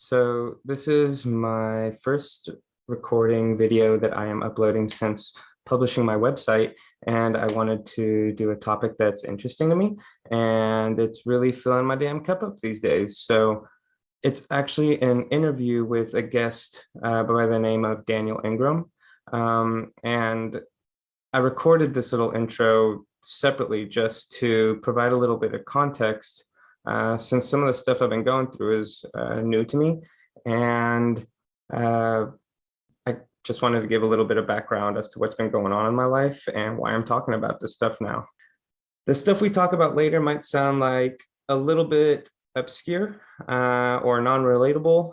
So this is my first recording video that I am uploading since publishing my website, and I wanted to do a topic that's interesting to me, and it's really filling my damn cup up these days. So it's actually an interview with a guest by the name of Daniel Ingram, and I recorded this little intro separately just to provide a little bit of context, since some of the stuff I've been going through is new to me. And uh, I just wanted to give a little bit of background as to what's been going on in my life and why I'm talking about this stuff now. The stuff we talk about later might sound like a little bit obscure or non-relatable.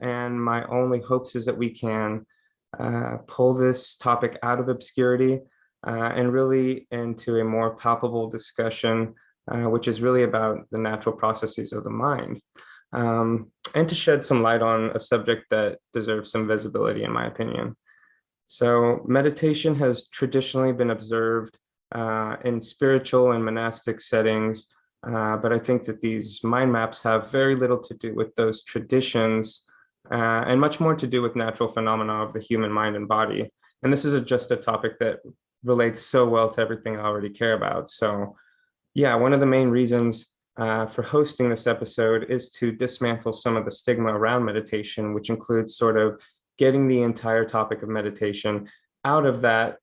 And my only hopes is that we can pull this topic out of obscurity and really into a more palpable discussion, which is really about the natural processes of the mind, and to shed some light on a subject that deserves some visibility, in my opinion. So meditation has traditionally been observed in spiritual and monastic settings, but I think that these mind maps have very little to do with those traditions and much more to do with natural phenomena of the human mind and body. And this is just a topic that relates so well to everything I already care about. So yeah, one of the main reasons for hosting this episode is to dismantle some of the stigma around meditation, which includes sort of getting the entire topic of meditation out of that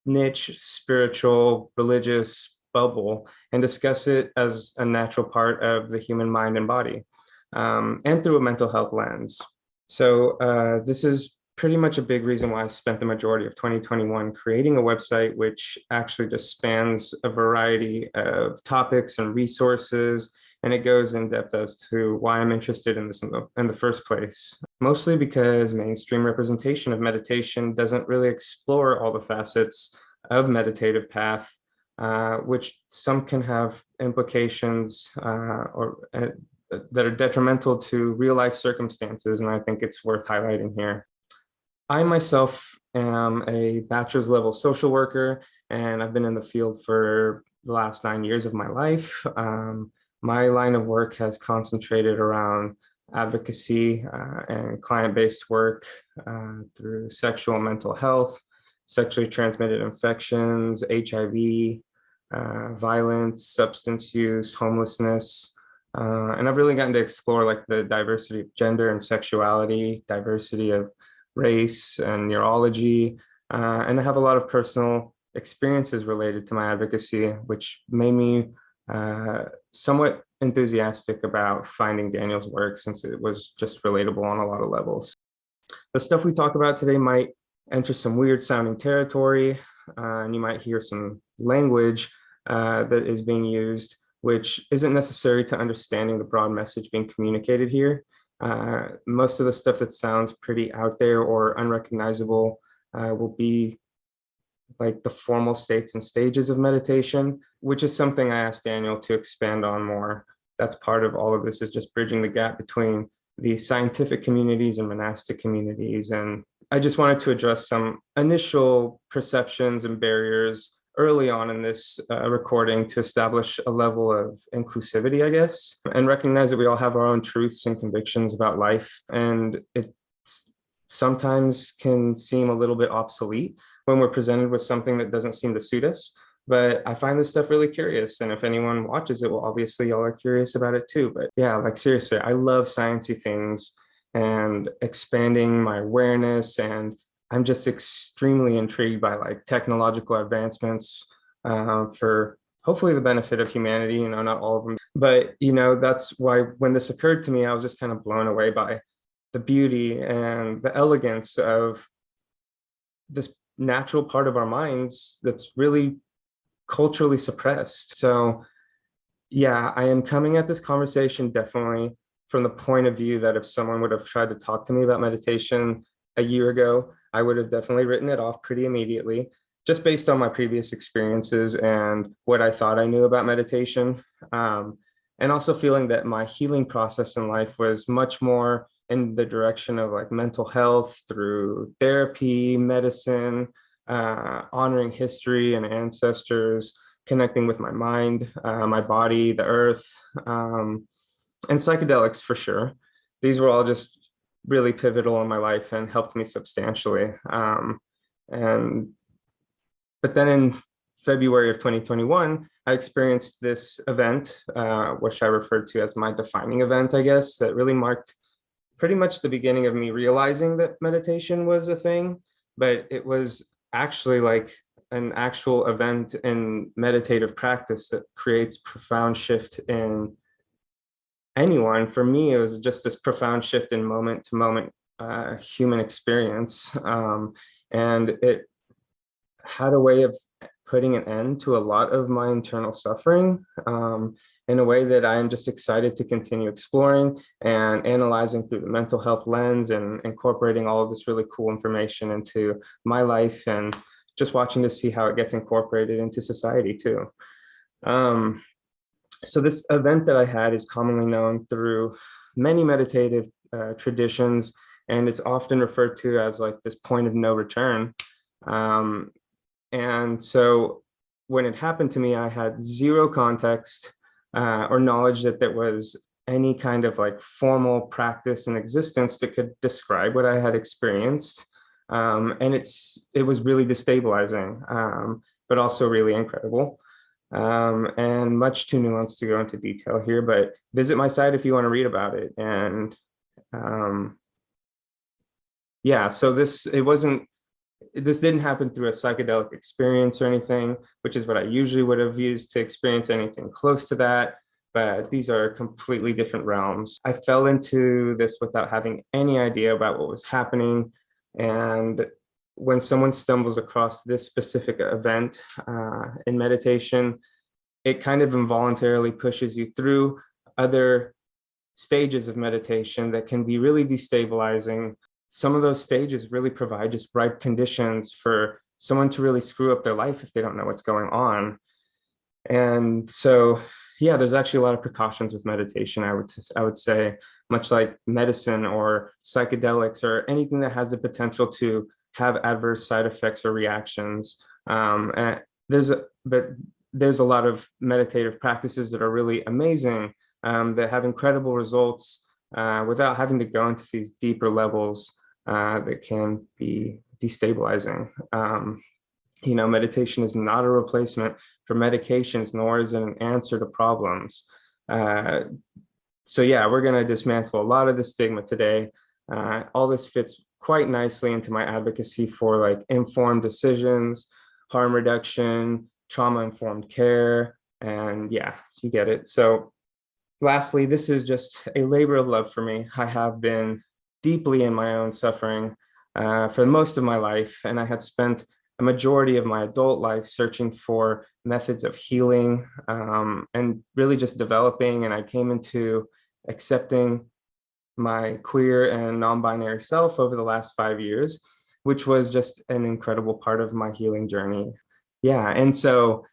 niche spiritual religious bubble and discuss it as a natural part of the human mind and body, and through a mental health lens. So this is pretty much a big reason why I spent the majority of 2021 creating a website, which actually just spans a variety of topics and resources. And it goes in depth as to why I'm interested in this in the first place. Mostly because mainstream representation of meditation doesn't really explore all the facets of meditative path, which some can have implications that are detrimental to real life circumstances. And I think it's worth highlighting here. I myself am a bachelor's level social worker, and I've been in the field for the last 9 years of my life. My line of work has concentrated around advocacy and client-based work through sexual and mental health, sexually transmitted infections, HIV, violence, substance use, homelessness. And I've really gotten to explore like the diversity of gender and sexuality, diversity of race and neurology. And I have a lot of personal experiences related to my advocacy, which made me somewhat enthusiastic about finding Daniel's work, since it was just relatable on a lot of levels. The stuff we talk about today might enter some weird sounding territory, and you might hear some language that is being used, which isn't necessary to understanding the broad message being communicated here. Most of the stuff that sounds pretty out there or unrecognizable will be like the formal states and stages of meditation, which is something I asked Daniel to expand on more. That's part of all of this, is just bridging the gap between the scientific communities and monastic communities. And I just wanted to address some initial perceptions and barriers early on in this recording to establish a level of inclusivity, I guess, and recognize that we all have our own truths and convictions about life. And it sometimes can seem a little bit obsolete when we're presented with something that doesn't seem to suit us. But I find this stuff really curious. And if anyone watches it, well, obviously y'all are curious about it too. But yeah, like seriously, I love sciencey things and expanding my awareness, and I'm just extremely intrigued by like technological advancements for hopefully the benefit of humanity, not all of them. But, that's why when this occurred to me, I was just kind of blown away by the beauty and the elegance of this natural part of our minds that's really culturally suppressed. So yeah, I am coming at this conversation definitely from the point of view that if someone would have tried to talk to me about meditation a year ago, I would have definitely written it off pretty immediately, just based on my previous experiences and what I thought I knew about meditation. And also feeling that my healing process in life was much more in the direction of like mental health through therapy, medicine, honoring history and ancestors, connecting with my mind, my body, the earth, and psychedelics for sure. these were all just really pivotal in my life and helped me substantially. And but then in February of 2021, I experienced this event, which I referred to as my defining event, I guess, that really marked pretty much the beginning of me realizing that meditation was a thing, but it was actually like an actual event in meditative practice that creates profound shift in anyone. For me, it was just this profound shift in moment to moment human experience. And it had a way of putting an end to a lot of my internal suffering, in a way that I am just excited to continue exploring and analyzing through the mental health lens and incorporating all of this really cool information into my life and just watching to see how it gets incorporated into society too. Um, so this event that I had is commonly known through many meditative traditions, and it's often referred to as like this point of no return. Um, and so when it happened to me, I had zero context or knowledge that there was any kind of like formal practice in existence that could describe what I had experienced. And it was really destabilizing, but also really incredible. And much too nuanced to go into detail here, but visit my site if you want to read about it. And yeah, so this didn't happen through a psychedelic experience or anything, which is what I usually would have used to experience anything close to that. But these are completely different realms. I fell into this without having any idea about what was happening. And when someone stumbles across this specific event in meditation, it kind of involuntarily pushes you through other stages of meditation that can be really destabilizing. Some of those stages really provide just ripe conditions for someone to really screw up their life if they don't know what's going on. And so, yeah, there's actually a lot of precautions with meditation, I would say, much like medicine or psychedelics or anything that has the potential to have adverse side effects or reactions. And but there's a lot of meditative practices that are really amazing, that have incredible results without having to go into these deeper levels that can be destabilizing. Meditation is not a replacement for medications, nor is it an answer to problems. So yeah, we're going to dismantle a lot of the stigma today. All this fits quite nicely into my advocacy for like informed decisions, harm reduction, trauma-informed care, and yeah, you get it. So lastly, this is just a labor of love for me. I have been deeply in my own suffering for most of my life, and I had spent a majority of my adult life searching for methods of healing, and really just developing. And I came into accepting my queer and non-binary self over the last 5 years, which was just an incredible part of my healing journey. Yeah, and so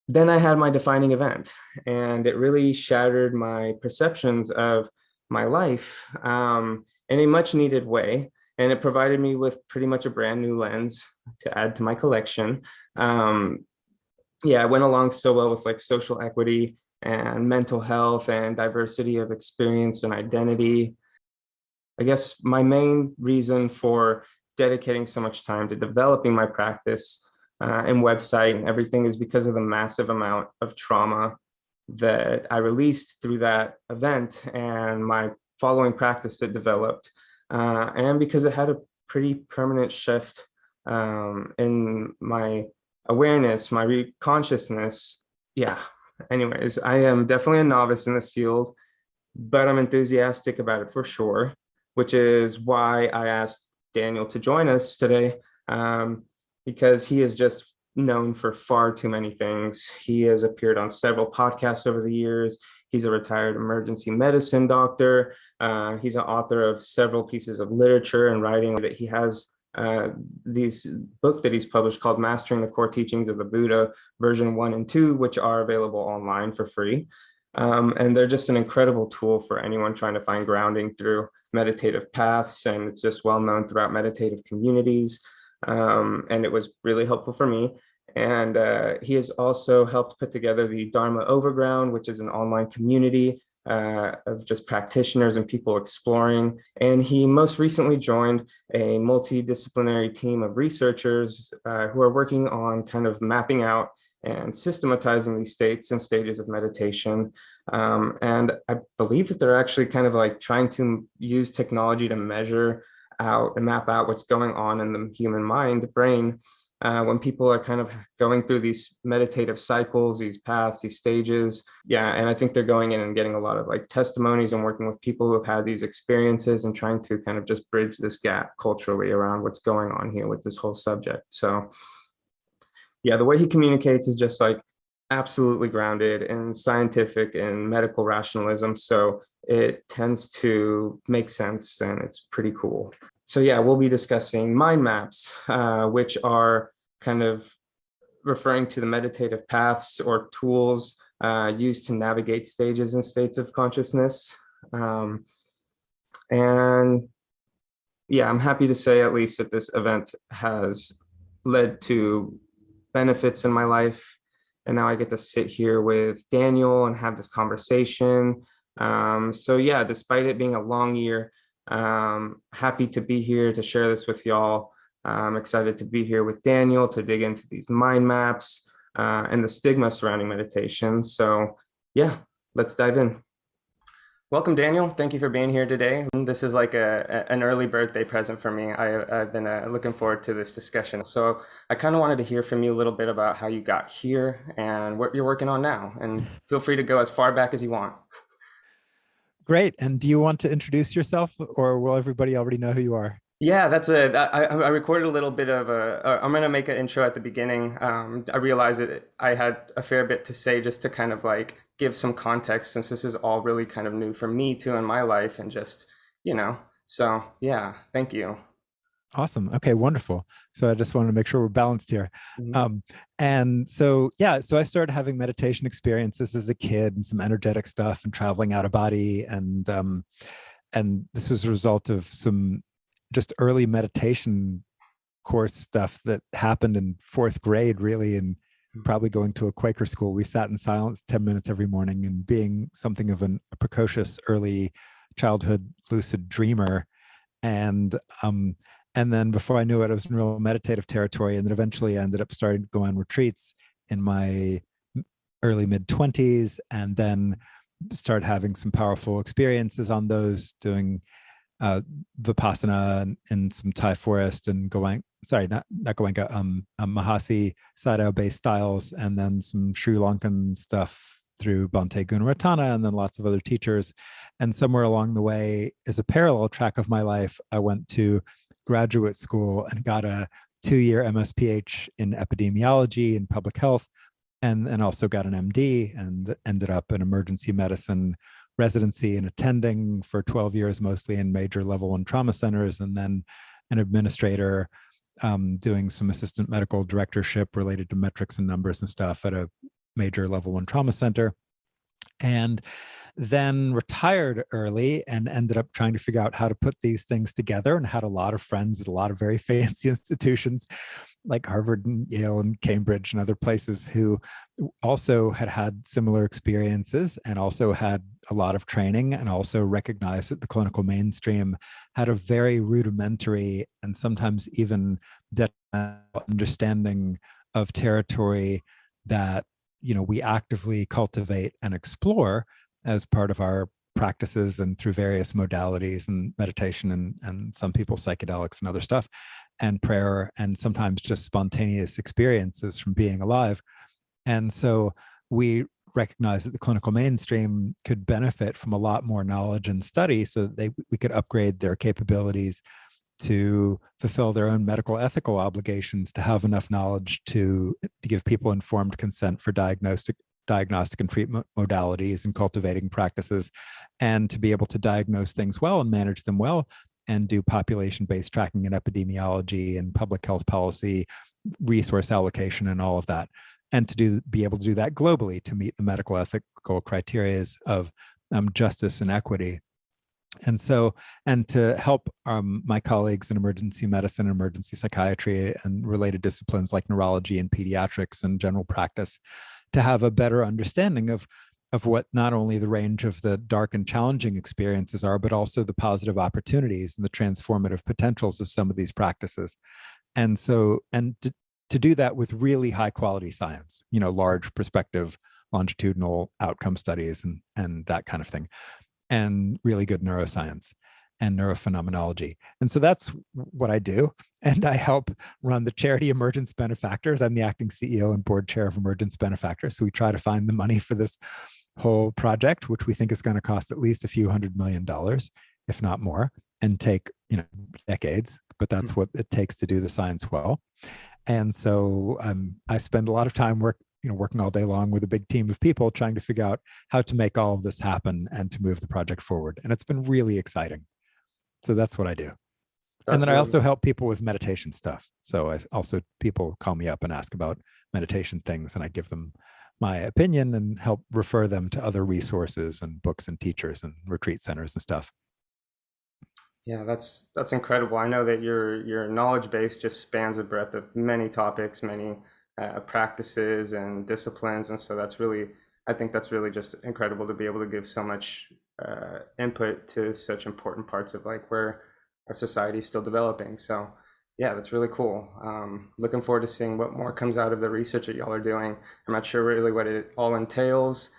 then I had my defining event, and it really shattered my perceptions of my life in a much needed way. And it provided me with pretty much a brand new lens to add to my collection. Yeah, it went along so well with like social equity and mental health and diversity of experience and identity. I guess my main reason for dedicating so much time to developing my practice and website and everything is because of the massive amount of trauma that I released through that event and my following practice that developed, and because it had a pretty permanent shift in my awareness, my consciousness. Yeah. Anyways, I am definitely a novice in this field, but I'm enthusiastic about it for sure, which is why I asked Daniel to join us today, because he is just known for far too many things. He has appeared on several podcasts over the years. He's a retired emergency medicine doctor. He's an author of several pieces of literature and writing that he has. These book that he's published called Mastering the Core Teachings of the Buddha, version 1 and 2, which are available online for free. And they're just an incredible tool for anyone trying to find grounding through meditative paths. And it's just well known throughout meditative communities. And it was really helpful for me. And he has also helped put together the Dharma Overground, which is an online community of just practitioners and people exploring. And he most recently joined a multidisciplinary team of researchers who are working on kind of mapping out and systematizing these states and stages of meditation. And I believe that they're actually kind of like trying to use technology to measure out and map out what's going on in the human mind, brain, when people are kind of going through these meditative cycles, these paths, these stages. Yeah, and I think they're going in and getting a lot of like testimonies and working with people who have had these experiences and trying to kind of just bridge this gap culturally around what's going on here with this whole subject. So yeah, the way he communicates is just like absolutely grounded in scientific and medical rationalism. So it tends to make sense and it's pretty cool. So yeah, we'll be discussing mind maps, which are kind of referring to the meditative paths or tools used to navigate stages and states of consciousness. And yeah, I'm happy to say at least that this event has led to benefits in my life. And now I get to sit here with Daniel and have this conversation. So yeah, despite it being a long year, happy to be here to share this with y'all. I'm excited to be here with Daniel to dig into these mind maps and the stigma surrounding meditation. So yeah, let's dive in. Welcome, Daniel. Thank you for being here today. This is like an early birthday present for me. I've been looking forward to this discussion. So I kind of wanted to hear from you a little bit about how you got here and what you're working on now. And feel free to go as far back as you want. Great. And do you want to introduce yourself, or will everybody already know who you are? Yeah, that's it. I recorded a little bit of I'm going to make an intro at the beginning. I realized that I had a fair bit to say just to kind of like give some context since this is all really kind of new for me too in my life and just, you know, so yeah, thank you. Awesome. Okay, wonderful. So I just wanted to make sure we're balanced here. Mhm. Um, and so, yeah, so I started having meditation experiences as a kid and some energetic stuff and traveling out of body. And this was a result of some just early meditation course stuff that happened in fourth grade, really, and probably going to a Quaker school. We sat in silence 10 minutes every morning, and being something of a precocious early childhood lucid dreamer. And and then before I knew it, I was in real meditative territory. And then eventually I ended up starting to go on retreats in my early mid 20s, and then started having some powerful experiences on those, doing uh, vipassana in some Thai forest and going, sorry, not Goenka, Mahasi Sayadaw based styles, and then some Sri Lankan stuff through Bhante Gunaratana, and then lots of other teachers. And somewhere along the way, as a parallel track of my life, I went to graduate school and got a 2-year MSPH in epidemiology and public health, and also got an MD, and ended up in emergency medicine residency and attending for 12 years, mostly in major level 1 trauma centers, and then an administrator, doing some assistant medical directorship related to metrics and numbers and stuff at a major level 1 trauma center. And then retired early and ended up trying to figure out how to put these things together, and had a lot of friends at a lot of very fancy institutions like Harvard and Yale and Cambridge and other places who also had had similar experiences and also had a lot of training, and also recognized that the clinical mainstream had a very rudimentary and sometimes even detrimental understanding of territory that, you know, we actively cultivate and explore as part of our practices and through various modalities and meditation, and some people psychedelics and other stuff, and prayer, and sometimes just spontaneous experiences from being alive. And so we recognize that the clinical mainstream could benefit from a lot more knowledge and study, so that we could upgrade their capabilities to fulfill their own medical ethical obligations, to have enough knowledge to give people informed consent for diagnostic and treatment modalities and cultivating practices, and to be able to diagnose things well and manage them well, and do population-based tracking and epidemiology and public health policy, resource allocation, and all of that. And to be able to do that globally to meet the medical ethical criteria of justice and equity. And so, and to help my colleagues in emergency medicine, emergency psychiatry, and related disciplines like neurology and pediatrics and general practice to have a better understanding of of what not only the range of the dark and challenging experiences are, but also the positive opportunities and the transformative potentials of some of these practices. And so, and to do that with really high quality science, large perspective, longitudinal outcome studies and that kind of thing, and really good neuroscience and neurophenomenology. And so that's what I do. And I help run the charity Emergence Benefactors. I'm the acting CEO and board chair of Emergence Benefactors. So we try to find the money for this whole project, which we think is going to cost at least a few $100 million, if not more, and take decades. But that's what it takes to do the science well. And so I spend a lot of time working all day long with a big team of people trying to figure out how to make all of this happen and to move the project forward. And it's been really exciting. So that's what I do. And then I also help people with meditation stuff. So people call me up and ask about meditation things, and I give them my opinion and help refer them to other resources and books and teachers and retreat centers and stuff. Yeah, that's incredible. I know that your knowledge base just spans a breadth of many topics, many practices and disciplines, and so I think that's really just incredible to be able to give so much input to such important parts of like where our society is still developing. So yeah, that's really cool. Looking forward to seeing what more comes out of the research that y'all are doing. I'm not sure really what it all entails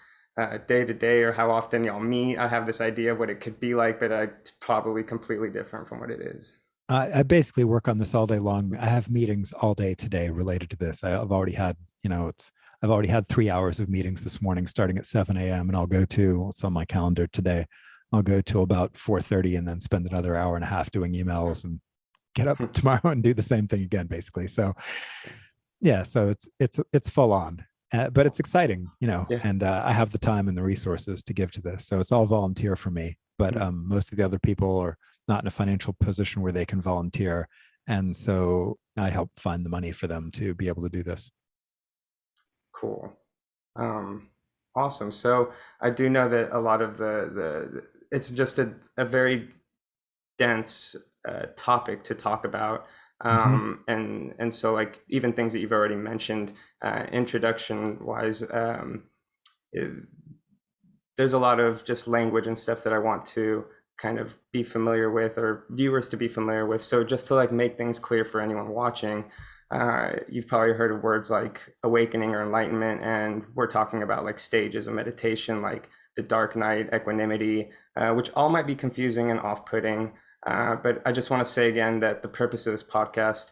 day to day or how often y'all meet. I have this idea of what it could be like, but it's probably completely different from what it is. I basically work on this all day long. I have meetings all day today related to this. I've already had, I've already had 3 hours of meetings this morning starting at 7 a.m. and I'll go to, it's on my calendar today, I'll go to about 4:30 and then spend another hour and a half doing emails and get up tomorrow and do the same thing again, basically. So yeah, so it's full on, but it's exciting, Yeah. and I have the time and the resources to give to this. So it's all volunteer for me, but most of the other people are not in a financial position where they can volunteer. And so I help find the money for them to be able to do this. Cool. Awesome. So I do know that a lot of it's just a very dense topic to talk about. And so like even things that you've already mentioned, introduction wise, there's a lot of just language and stuff that I want to kind of be familiar with or viewers to be familiar with. So just to like make things clear for anyone watching, you've probably heard of words like awakening or enlightenment, and we're talking about like stages of meditation, like the dark night, equanimity, which all might be confusing and off-putting. But I just want to say again that the purpose of this podcast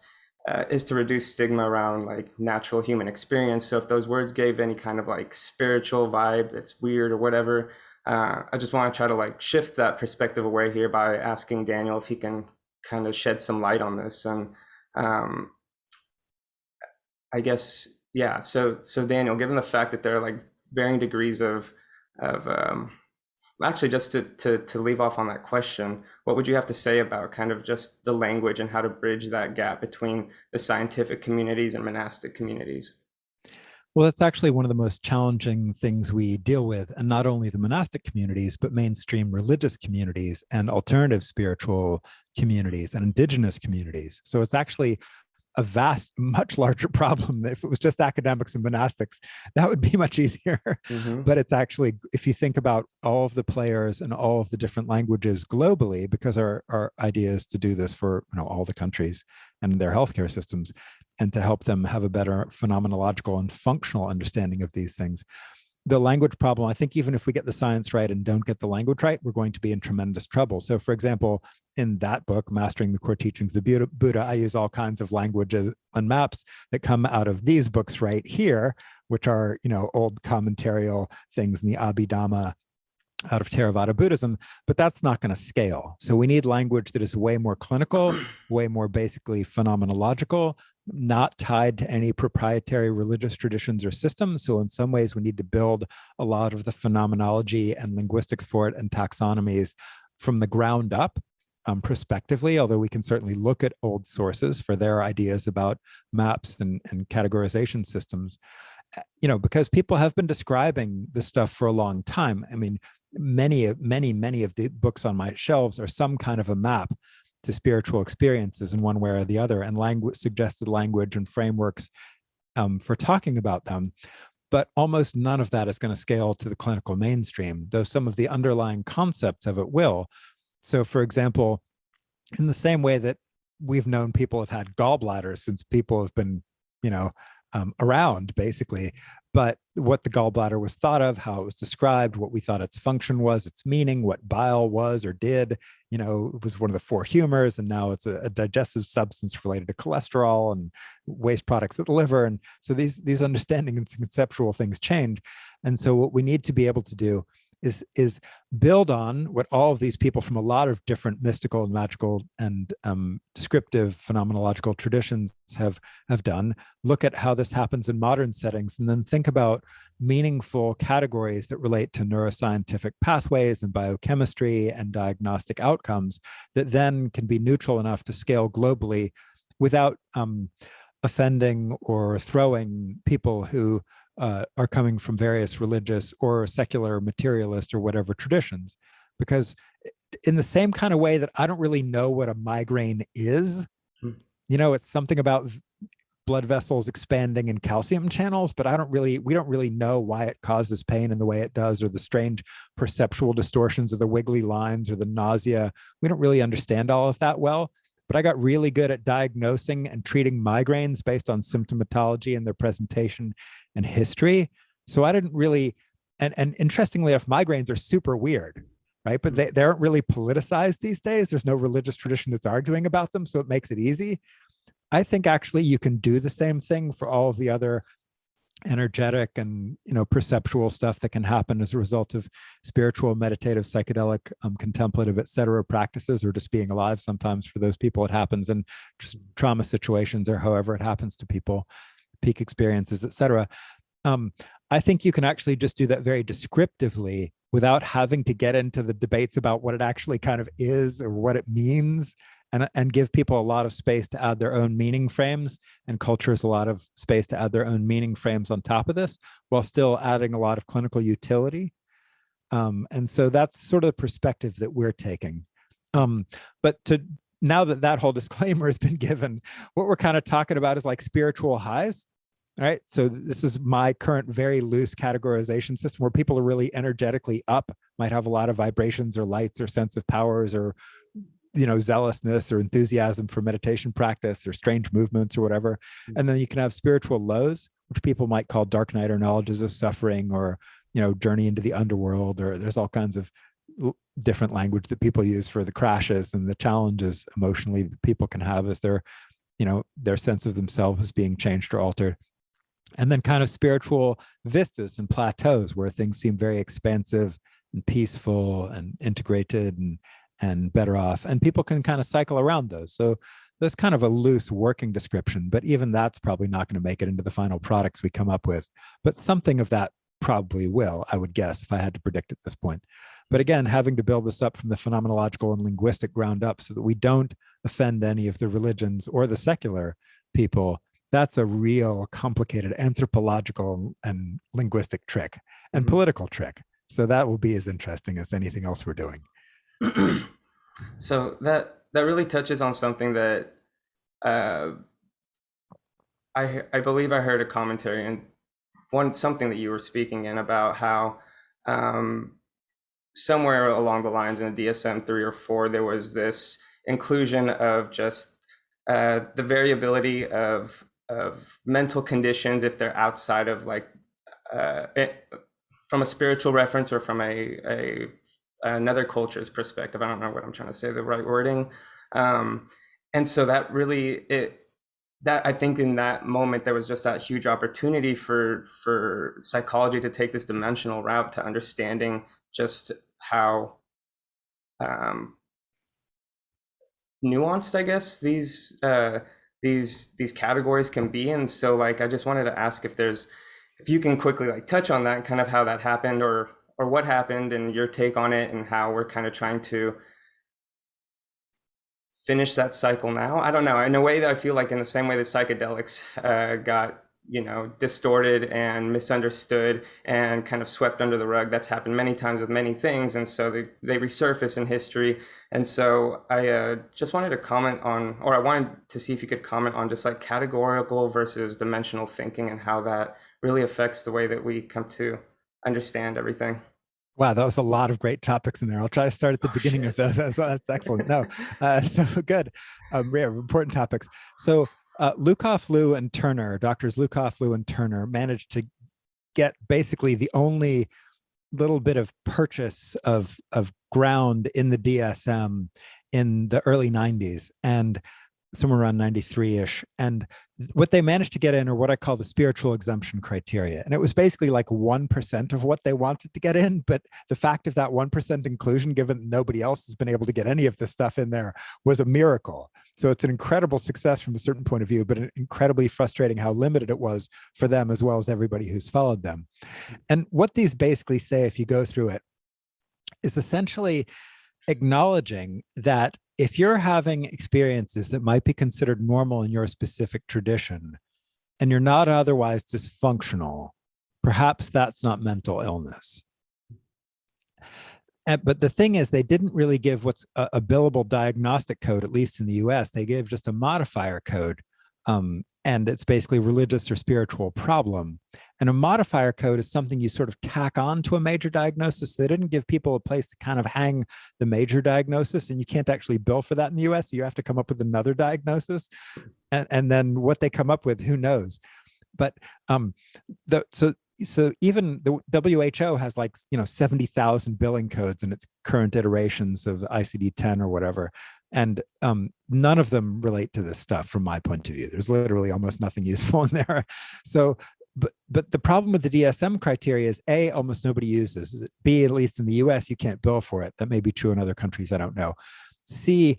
is to reduce stigma around like natural human experience. So if those words gave any kind of like spiritual vibe that's weird or whatever, I just want to try to like shift that perspective away here by asking Daniel if he can kind of shed some light on this. And I guess, yeah. So Daniel, given the fact that there are like varying degrees of actually, just to leave off on that question, what would you have to say about kind of just the language and how to bridge that gap between the scientific communities and monastic communities? Well, that's actually one of the most challenging things we deal with, and not only the monastic communities, but mainstream religious communities and alternative spiritual communities and indigenous communities. So it's actually a vast, much larger problem. If it was just academics and monastics, that would be much easier. But it's actually, if you think about all of the players and all of the different languages globally, because our idea is to do this for all the countries and their healthcare systems, and to help them have a better phenomenological and functional understanding of these things. The language problem, I think even if we get the science right and don't get the language right, we're going to be in tremendous trouble. So for example, in that book, Mastering the Core Teachings of the Buddha, I use all kinds of languages and maps that come out of these books right here, which are, old commentarial things in the Abhidhamma out of Theravada Buddhism, but that's not going to scale. So we need language that is way more clinical, way more basically phenomenological, not tied to any proprietary religious traditions or systems. So in some ways, we need to build a lot of the phenomenology and linguistics for it and taxonomies from the ground up, prospectively, although we can certainly look at old sources for their ideas about maps and categorization systems. Because people have been describing this stuff for a long time. I mean, many of the books on my shelves are some kind of a map to spiritual experiences in one way or the other, and suggested language and frameworks for talking about them. but almost none of that is going to scale to the clinical mainstream, though some of the underlying concepts of it will. So, for example, in the same way that we've known people have had gallbladders since people have been, you know, around basically, but what the gallbladder was thought of, how it was described, what we thought its function was, its meaning, what bile was or did, you know, it was one of the four humors, and now it's a digestive substance related to cholesterol and waste products of the liver. And so these understanding and conceptual things change. And so what we need to be able to do is build on what all of these people from a lot of different mystical and magical and descriptive phenomenological traditions have done, look at how this happens in modern settings, and then think about meaningful categories that relate to neuroscientific pathways and biochemistry and diagnostic outcomes that then can be neutral enough to scale globally without offending or throwing people who are coming from various religious or secular materialist or whatever traditions. Because in the same kind of way that I don't really know what a migraine is, you know, it's something about blood vessels expanding in calcium channels, but we don't really know why it causes pain in the way it does, or the strange perceptual distortions of the wiggly lines or the nausea. We don't really understand all of that well. But I got really good at diagnosing and treating migraines based on symptomatology and their presentation and history. So I didn't really, and interestingly enough, migraines are super weird, right? But they aren't really politicized these days. There's no religious tradition that's arguing about them, so it makes it easy. I think actually you can do the same thing for all of the other energetic and, you know, perceptual stuff that can happen as a result of spiritual, meditative, psychedelic, contemplative, etc. practices, or just being alive. Sometimes for those people it happens in just trauma situations or however it happens to people, peak experiences, etc. I think you can actually just do that very descriptively without having to get into the debates about what it actually kind of is or what it means, and give people a lot of space to add their own meaning frames, and cultures a lot of space to add their own meaning frames on top of this, while still adding a lot of clinical utility. And so that's sort of the perspective that we're taking. But now that that whole disclaimer has been given, what we're kind of talking about is like spiritual highs. All right. So this is my current very loose categorization system, where people are really energetically up, might have a lot of vibrations or lights or sense of powers or, you know, zealousness or enthusiasm for meditation practice or strange movements or whatever. And then you can have spiritual lows, which people might call dark night or knowledges of suffering, or, you know, journey into the underworld, or there's all kinds of different language that people use for the crashes and the challenges emotionally that people can have as their, you know, their sense of themselves is being changed or altered. And then kind of spiritual vistas and plateaus where things seem very expansive and peaceful and integrated and better off. And people can kind of cycle around those. So there's kind of a loose working description, but even that's probably not going to make it into the final products we come up with. But something of that probably will, I would guess, if I had to predict at this point. But again, having to build this up from the phenomenological and linguistic ground up so that we don't offend any of the religions or the secular people, that's a real complicated anthropological and linguistic trick and political trick. So that will be as interesting as anything else we're doing. So that really touches on something that uh, I believe I heard a commentary and something that you were speaking in about how um, somewhere along the lines in a DSM-3 or 4 there was this inclusion of just the variability of mental conditions if they're outside of like from a spiritual reference or from a another culture's perspective. I don't know what I'm trying to say, the right wording. And so that really, that I think in that moment there was just that huge opportunity for psychology to take this dimensional route to understanding just how nuanced, I guess, these categories can be. And so like I just wanted to ask if you can quickly like touch on that and kind of how that happened, or what happened and your take on it, and how we're kind of trying to finish that cycle now. I don't know, in a way that I feel like in the same way that psychedelics got, you know, distorted and misunderstood and kind of swept under the rug. That's happened many times with many things, and so they resurface in history. And so I just wanted to comment on, or I wanted to see if you could comment on just like categorical versus dimensional thinking and how that really affects the way that we come to understand everything. Wow, that was a lot of great topics in there. I'll try to start at the Oh beginning of shit. those. That's excellent. No, so good. Yeah, important topics. So Lukoff, Liu, and Turner, doctors Lukoff, Liu, and Turner managed to get basically the only little bit of purchase of ground in the DSM in the early 90s. And somewhere around 93-ish. And what they managed to get in are what I call the spiritual exemption criteria. And it was basically like 1% of what they wanted to get in. But the fact of that 1% inclusion, given that nobody else has been able to get any of this stuff in there, was a miracle. So it's an incredible success from a certain point of view, but incredibly frustrating how limited it was for them as well as everybody who's followed them. And what these basically say, if you go through it, is essentially acknowledging that if you're having experiences that might be considered normal in your specific tradition and you're not otherwise dysfunctional, perhaps that's not mental illness. But the thing is, they didn't really give what's a billable diagnostic code, at least in the US. They gave just a modifier code. And it's basically religious or spiritual problem. And a modifier code is something you sort of tack on to a major diagnosis. They didn't give people a place to kind of hang the major diagnosis, and you can't actually bill for that in the US. So you have to come up with another diagnosis. And then what they come up with, who knows? But so even the WHO has like 70,000 billing codes in its current iterations of ICD-10 or whatever, and none of them relate to this stuff from my point of view. There's literally almost nothing useful in there. So, but the problem with the DSM criteria is A, almost nobody uses it. B, at least in the US, you can't bill for it. That may be true in other countries, I don't know. C,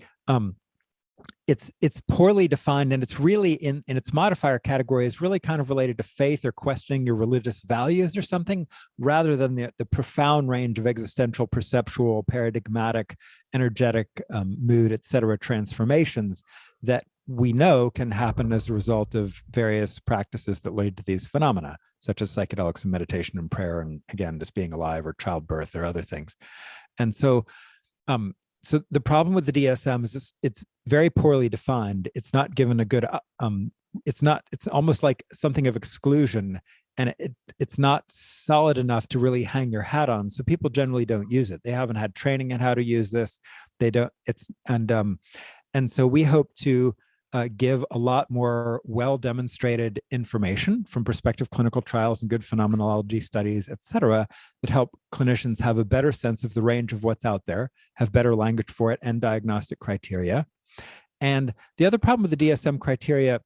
it's poorly defined, and it's really in its modifier category is really kind of related to faith or questioning your religious values or something, rather than the profound range of existential, perceptual, paradigmatic, energetic, mood, etc. transformations that we know can happen as a result of various practices that lead to these phenomena, such as psychedelics and meditation and prayer, and again, just being alive or childbirth or other things. And so so the problem with the DSM is it's very poorly defined. It's not given a good, it's almost like something of exclusion, and it's not solid enough to really hang your hat on. So people generally don't use it. They haven't had training in how to use this. They don't, and so we hope to give a lot more well-demonstrated information from prospective clinical trials and good phenomenology studies, et cetera, that help clinicians have a better sense of the range of what's out there, have better language for it and diagnostic criteria. And the other problem with the DSM criteria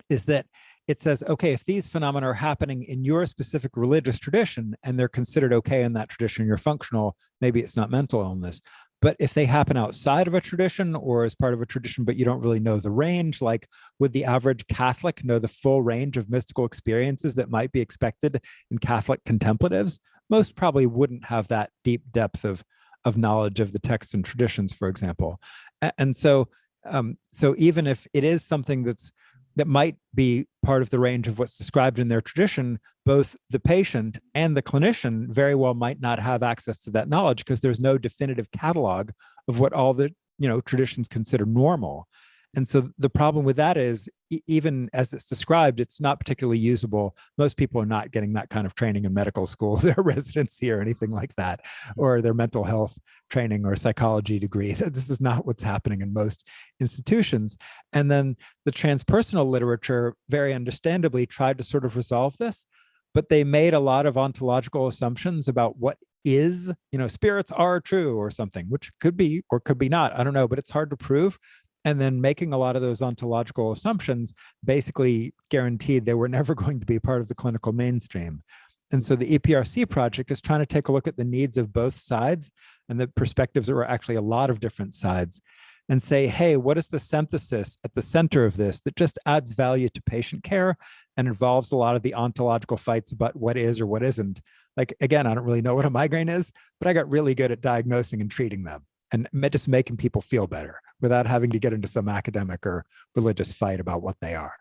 is that it says, okay, if these phenomena are happening in your specific religious tradition and they're considered okay in that tradition, you're functional, maybe it's not mental illness. But if they happen outside of a tradition or as part of a tradition, but you don't really know the range, like would the average Catholic know the full range of mystical experiences that might be expected in Catholic contemplatives? Most probably wouldn't have that deep depth of knowledge of the texts and traditions, for example. And so even if it is something that might be part of the range of what's described in their tradition, both the patient and the clinician very well might not have access to that knowledge because there's no definitive catalog of what all the traditions consider normal. And so the problem with that is, even as it's described, it's not particularly usable. Most people are not getting that kind of training in medical school, their residency or anything like that, or their mental health training or psychology degree. This is not what's happening in most institutions. And then the transpersonal literature, very understandably, tried to sort of resolve this, but they made a lot of ontological assumptions about what is, spirits are true or something, which could be or could be not. I don't know, but it's hard to prove. And then making a lot of those ontological assumptions basically guaranteed they were never going to be part of the clinical mainstream. And so the EPRC project is trying to take a look at the needs of both sides and the perspectives that were actually a lot of different sides, and say, hey, what is the synthesis at the center of this that just adds value to patient care and involves a lot of the ontological fights about what is or what isn't? Like, again, I don't really know what a migraine is, but I got really good at diagnosing and treating them and just making people feel better without having to get into some academic or religious fight about what they are.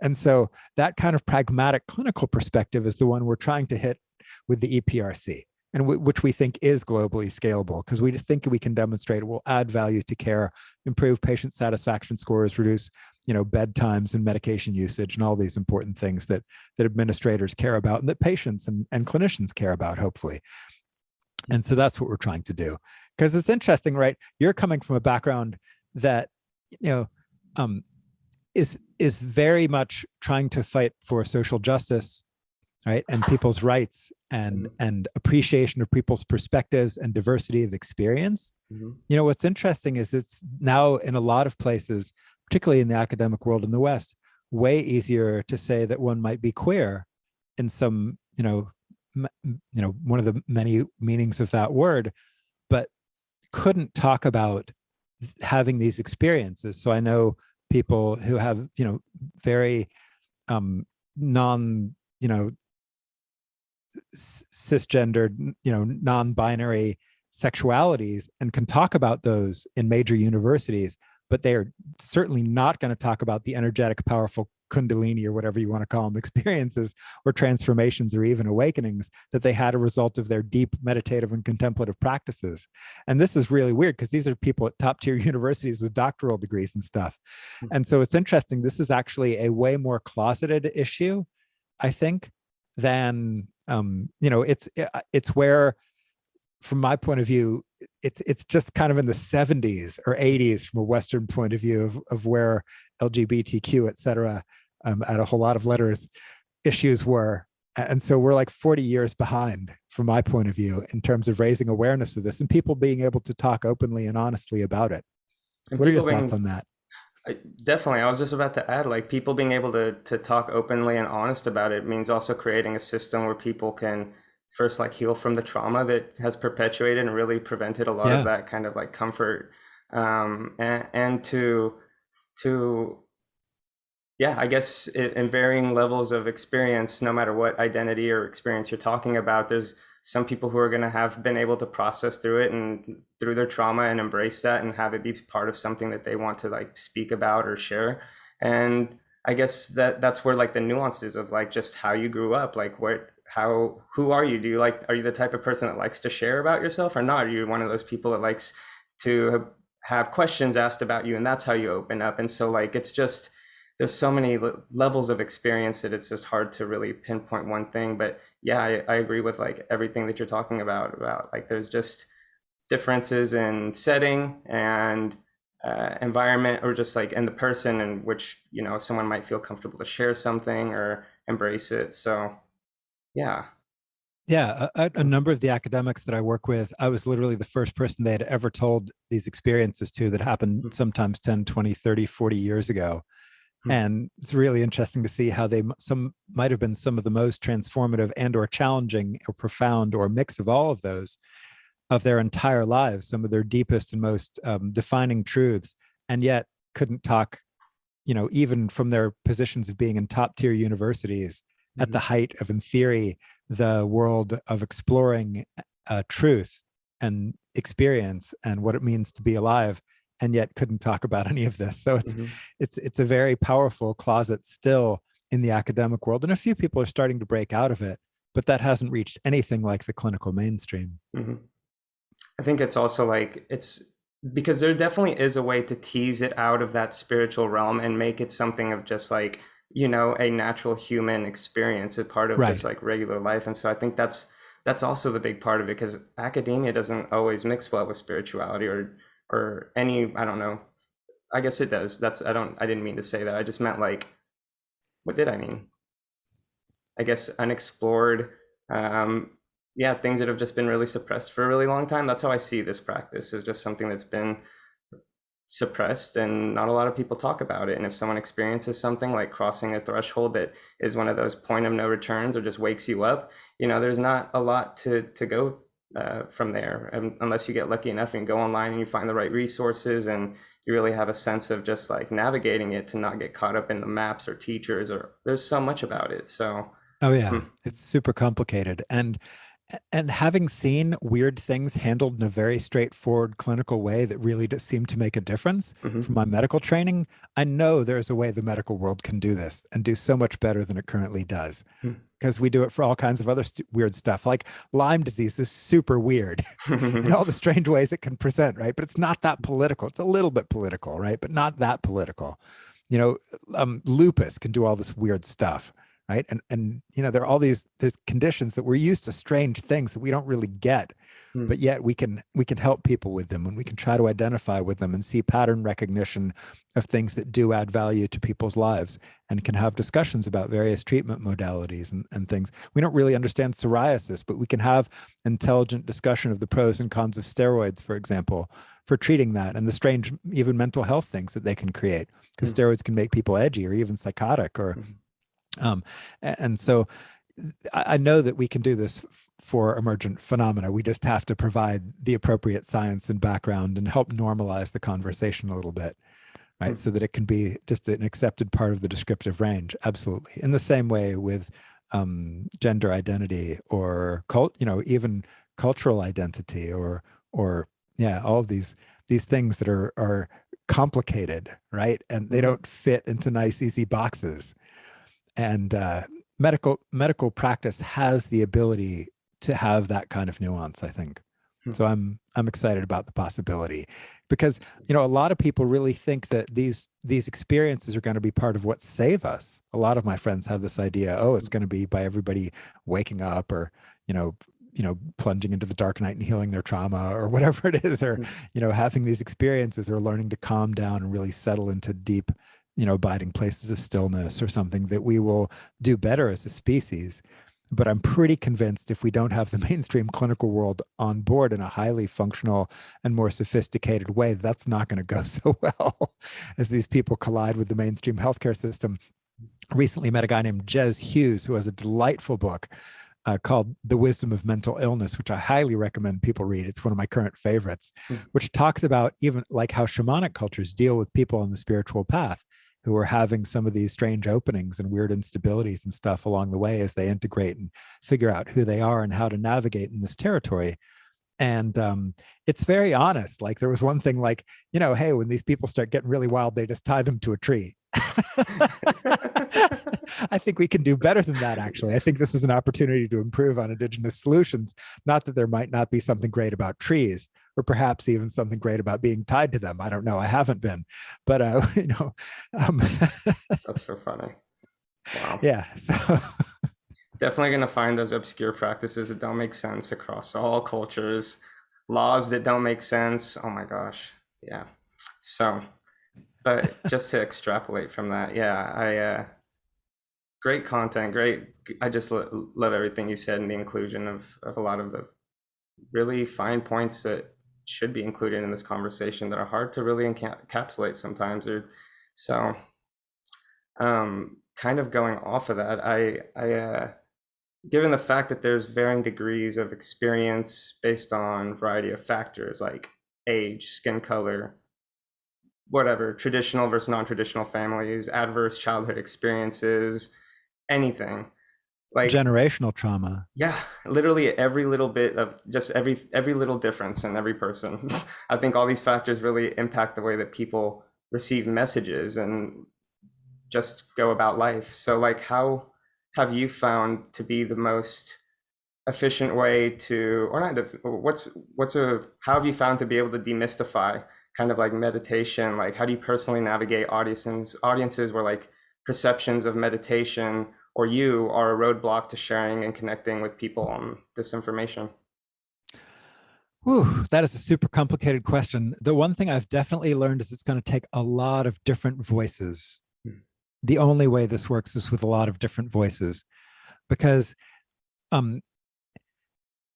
And so that kind of pragmatic clinical perspective is the one we're trying to hit with the EPRC, and which we think is globally scalable, because we just think we can demonstrate it will add value to care, improve patient satisfaction scores, reduce bedtimes and medication usage and all these important things that administrators care about and that patients and clinicians care about, hopefully. And so that's what we're trying to do. Because it's interesting, right? You're coming from a background that, is very much trying to fight for social justice, right? And people's rights and appreciation of people's perspectives and diversity of experience. What's interesting is it's now in a lot of places, particularly in the academic world in the West, way easier to say that one might be queer in some, one of the many meanings of that word, but couldn't talk about having these experiences. So I know people who have, very non, cisgendered, non-binary sexualities and can talk about those in major universities, but they are certainly not going to talk about the energetic, powerful kundalini or whatever you want to call them experiences or transformations or even awakenings that they had a result of their deep meditative and contemplative practices. And this is really weird because these are people at top tier universities with doctoral degrees and stuff. And so it's interesting. This is actually a way more closeted issue, I think, than, it's where, from my point of view, it's just kind of in the 70s or 80s from a Western point of view of where LGBTQ, et cetera, at a whole lot of letters issues were. And so we're like 40 years behind from my point of view in terms of raising awareness of this and people being able to talk openly and honestly about it. And what are your thoughts on that? Definitely. I was just about to add, like, people being able to talk openly and honest about it means also creating a system where people can first like heal from the trauma that has perpetuated and really prevented a lot of that kind of like comfort, and to I guess in varying levels of experience, no matter what identity or experience you're talking about, there's some people who are going to have been able to process through it and through their trauma and embrace that and have it be part of something that they want to like speak about or share. And I guess that's where like the nuances of like just how you grew up, like who are you? Are you the type of person that likes to share about yourself or not? Are you one of those people that likes to have questions asked about you and that's how you open up? And so like, it's just, there's so many levels of experience that it's just hard to really pinpoint one thing. But yeah, I agree with like everything that you're talking about like there's just differences in setting and environment, or just like in the person in which, someone might feel comfortable to share something or embrace it. So yeah. Yeah, a number of the academics that I work with, I was literally the first person they had ever told these experiences to that happened sometimes 10, 20, 30, 40 years ago. And it's really interesting to see how some might have been some of the most transformative and or challenging or profound or a mix of all of those of their entire lives, some of their deepest and most defining truths, and yet couldn't talk, even from their positions of being in top tier universities at the height of, in theory, the world of exploring truth and experience and what it means to be alive, and yet couldn't talk about any of this. So it's a very powerful closet still in the academic world. And a few people are starting to break out of it, but that hasn't reached anything like the clinical mainstream. I think it's also like, it's because there definitely is a way to tease it out of that spiritual realm and make it something of just like, a natural human experience, a part of just like regular life. And so I think that's also the big part of it, because academia doesn't always mix well with spirituality or any, I don't know. I guess it does. I didn't mean to say that. I just meant like, what did I mean? I guess unexplored, things that have just been really suppressed for a really long time. That's how I see this practice, is just something that's been suppressed and not a lot of people talk about it. And if someone experiences something like crossing a threshold that is one of those point of no returns or just wakes you up, there's not a lot to go from there, unless you get lucky enough and go online and you find the right resources and you really have a sense of just like navigating it to not get caught up in the maps or teachers, or there's so much about it. So it's super complicated. And having seen weird things handled in a very straightforward clinical way that really does seem to make a difference from my medical training, I know there's a way the medical world can do this and do so much better than it currently does. Because we do it for all kinds of other weird stuff. Like Lyme disease is super weird in all the strange ways it can present, right? But it's not that political. It's a little bit political, right? But not that political. lupus can do all this weird stuff, right? And there are all these conditions that we're used to, strange things that we don't really get, Mm, but yet we can help people with them, and we can try to identify with them and see pattern recognition of things that do add value to people's lives, and can have discussions about various treatment modalities and things. We don't really understand psoriasis, but we can have intelligent discussion of the pros and cons of steroids, for example, for treating that, and the strange even mental health things that they can create, because mm, steroids can make people edgy or even psychotic. Or mm, and so I know that we can do this for emergent phenomena. We just have to provide the appropriate science and background and help normalize the conversation a little bit, right? mm, So that it can be just an accepted part of the descriptive range. Absolutely. In the same way with gender identity, or even cultural identity, or yeah, all of these things that are complicated, right? And they mm, don't fit into nice, easy boxes. And medical practice has the ability to have that kind of nuance, I think. mm. So I'm excited about the possibility, because a lot of people really think that these experiences are going to be part of what save us. A lot of my friends have this idea, oh, it's going to be by everybody waking up, or plunging into the dark night and healing their trauma, or whatever it is, or Mm. having these experiences, or learning to calm down and really settle into deep, abiding places of stillness, or something that we will do better as a species. But I'm pretty convinced if we don't have the mainstream clinical world on board in a highly functional and more sophisticated way, that's not going to go so well as these people collide with the mainstream healthcare system. Recently met a guy named Jez Hughes, who has a delightful book called The Wisdom of Mental Illness, which I highly recommend people read. It's one of my current favorites, Mm. which talks about even like how shamanic cultures deal with people on the spiritual path who are having some of these strange openings and weird instabilities and stuff along the way as they integrate and figure out who they are and how to navigate in this territory. And it's very honest. Like, there was one thing, like, hey, when these people start getting really wild, they just tie them to a tree. I think we can do better than that, actually. I think this is an opportunity to improve on indigenous solutions. Not that there might not be something great about trees, or perhaps even something great about being tied to them. I don't know. I haven't been, but um, That's so funny. Wow. yeah. So Definitely going to find those obscure practices that don't make sense across all cultures, laws that don't make sense. Oh my gosh. Yeah. So, but just to extrapolate from that, yeah, great content, great. I just love everything you said, and the inclusion of a lot of the really fine points that should be included in this conversation that are hard to really encapsulate sometimes. Or so, kind of going off of that, given the fact that there's varying degrees of experience based on a variety of factors like age, skin color, whatever, traditional versus non-traditional families, adverse childhood experiences, anything. Like, generational trauma. yeah, literally every little bit of just every little difference in every person. I think all these factors really impact the way that people receive messages and just go about life. So like, how have you found to be the most efficient way to, or not, what's a, how have you found to be able to demystify kind of like meditation? Like, how do you personally navigate audiences where like perceptions of meditation or you are a roadblock to sharing and connecting with people on this information? Whew, that is a super complicated question. The one thing I've definitely learned is it's going to take a lot of different voices. The only way this works is with a lot of different voices, because um,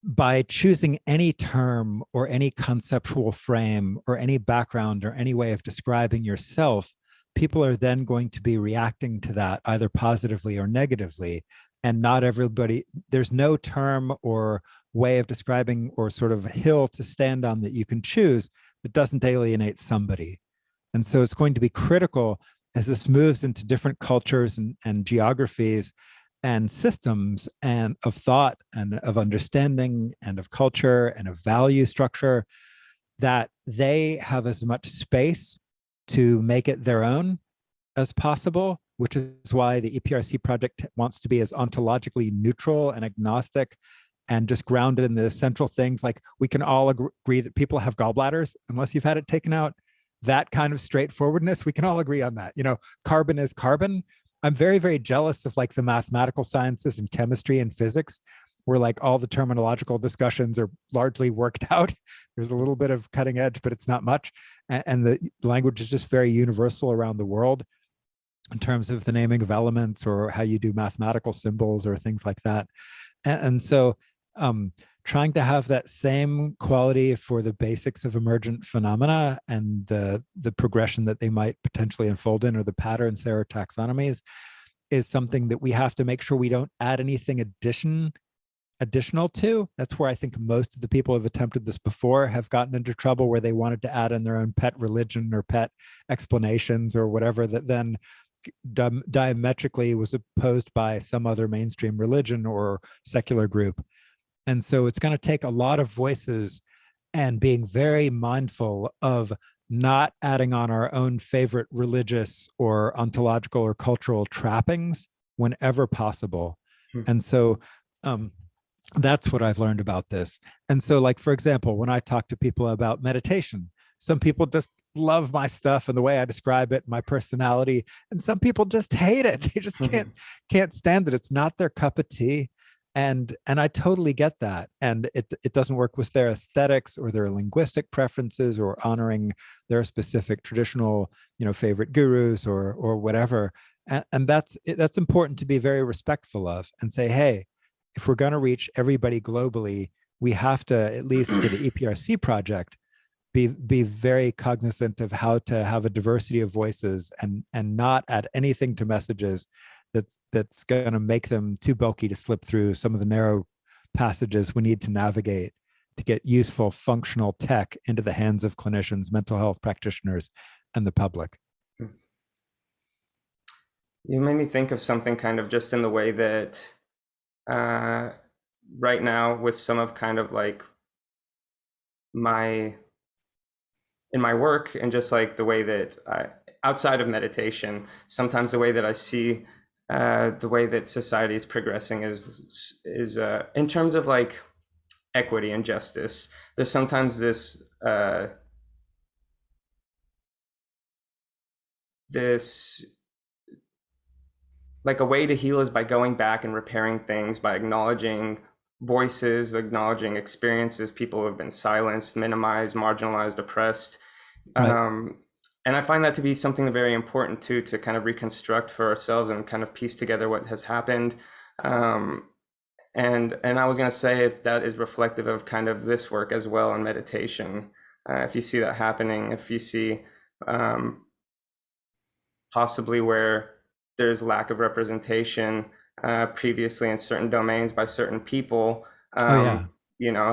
by choosing any term or any conceptual frame or any background or any way of describing yourself, people are then going to be reacting to that either positively or negatively. And not everybody, there's no term or way of describing or sort of hill to stand on that you can choose that doesn't alienate somebody. And so it's going to be critical as this moves into different cultures and geographies and systems and of thought and of understanding and of culture and of value structure, that they have as much space to make it their own as possible, which is why the EPRC project wants to be as ontologically neutral and agnostic and just grounded in the essential things. Like, we can all agree that people have gallbladders unless you've had it taken out. that kind of straightforwardness, we can all agree on that. Carbon is carbon. I'm very, very jealous of like the mathematical sciences and chemistry and physics, where like all the terminological discussions are largely worked out. There's a little bit of cutting edge, but it's not much. And the language is just very universal around the world in terms of the naming of elements or how you do mathematical symbols or things like that. And so trying to have that same quality for the basics of emergent phenomena and the progression that they might potentially unfold in, or the patterns there, or taxonomies, is something that we have to make sure we don't add anything additional to. That's where I think most of the people who have attempted this before have gotten into trouble, where they wanted to add in their own pet religion or pet explanations or whatever, that then diametrically was opposed by some other mainstream religion or secular group. And so it's going to take a lot of voices and being very mindful of not adding on our own favorite religious or ontological or cultural trappings whenever possible. And so that's what I've learned about this. And so, like, for example, when I talk to people about meditation, some people just love my stuff and the way I describe it, my personality, and some people just hate it. They just can't stand it. It's not their cup of tea. And I totally get that. And it doesn't work with their aesthetics or their linguistic preferences or honoring their specific traditional, favorite gurus or whatever. And that's important to be very respectful of, and say, hey, if we're going to reach everybody globally, we have to, at least for the EPRC project, be very cognizant of how to have a diversity of voices and not add anything to messages that's going to make them too bulky to slip through some of the narrow passages we need to navigate to get useful, functional tech into the hands of clinicians, mental health practitioners, and the public. You made me think of something kind of just in the way that right now, with some of kind of like in my work, and just like the way that outside of meditation, sometimes the way that I see the way that society is progressing is in terms of like equity and justice. There's sometimes this like a way to heal is by going back and repairing things, by acknowledging voices, acknowledging experiences, people who have been silenced, minimized, marginalized, oppressed. Right. And I find that to be something very important too, to kind of reconstruct for ourselves and kind of piece together what has happened. And I was going to say, if that is reflective of kind of this work as well in meditation, if you see that happening, if you see possibly where there's lack of representation previously in certain domains by certain people, Yeah.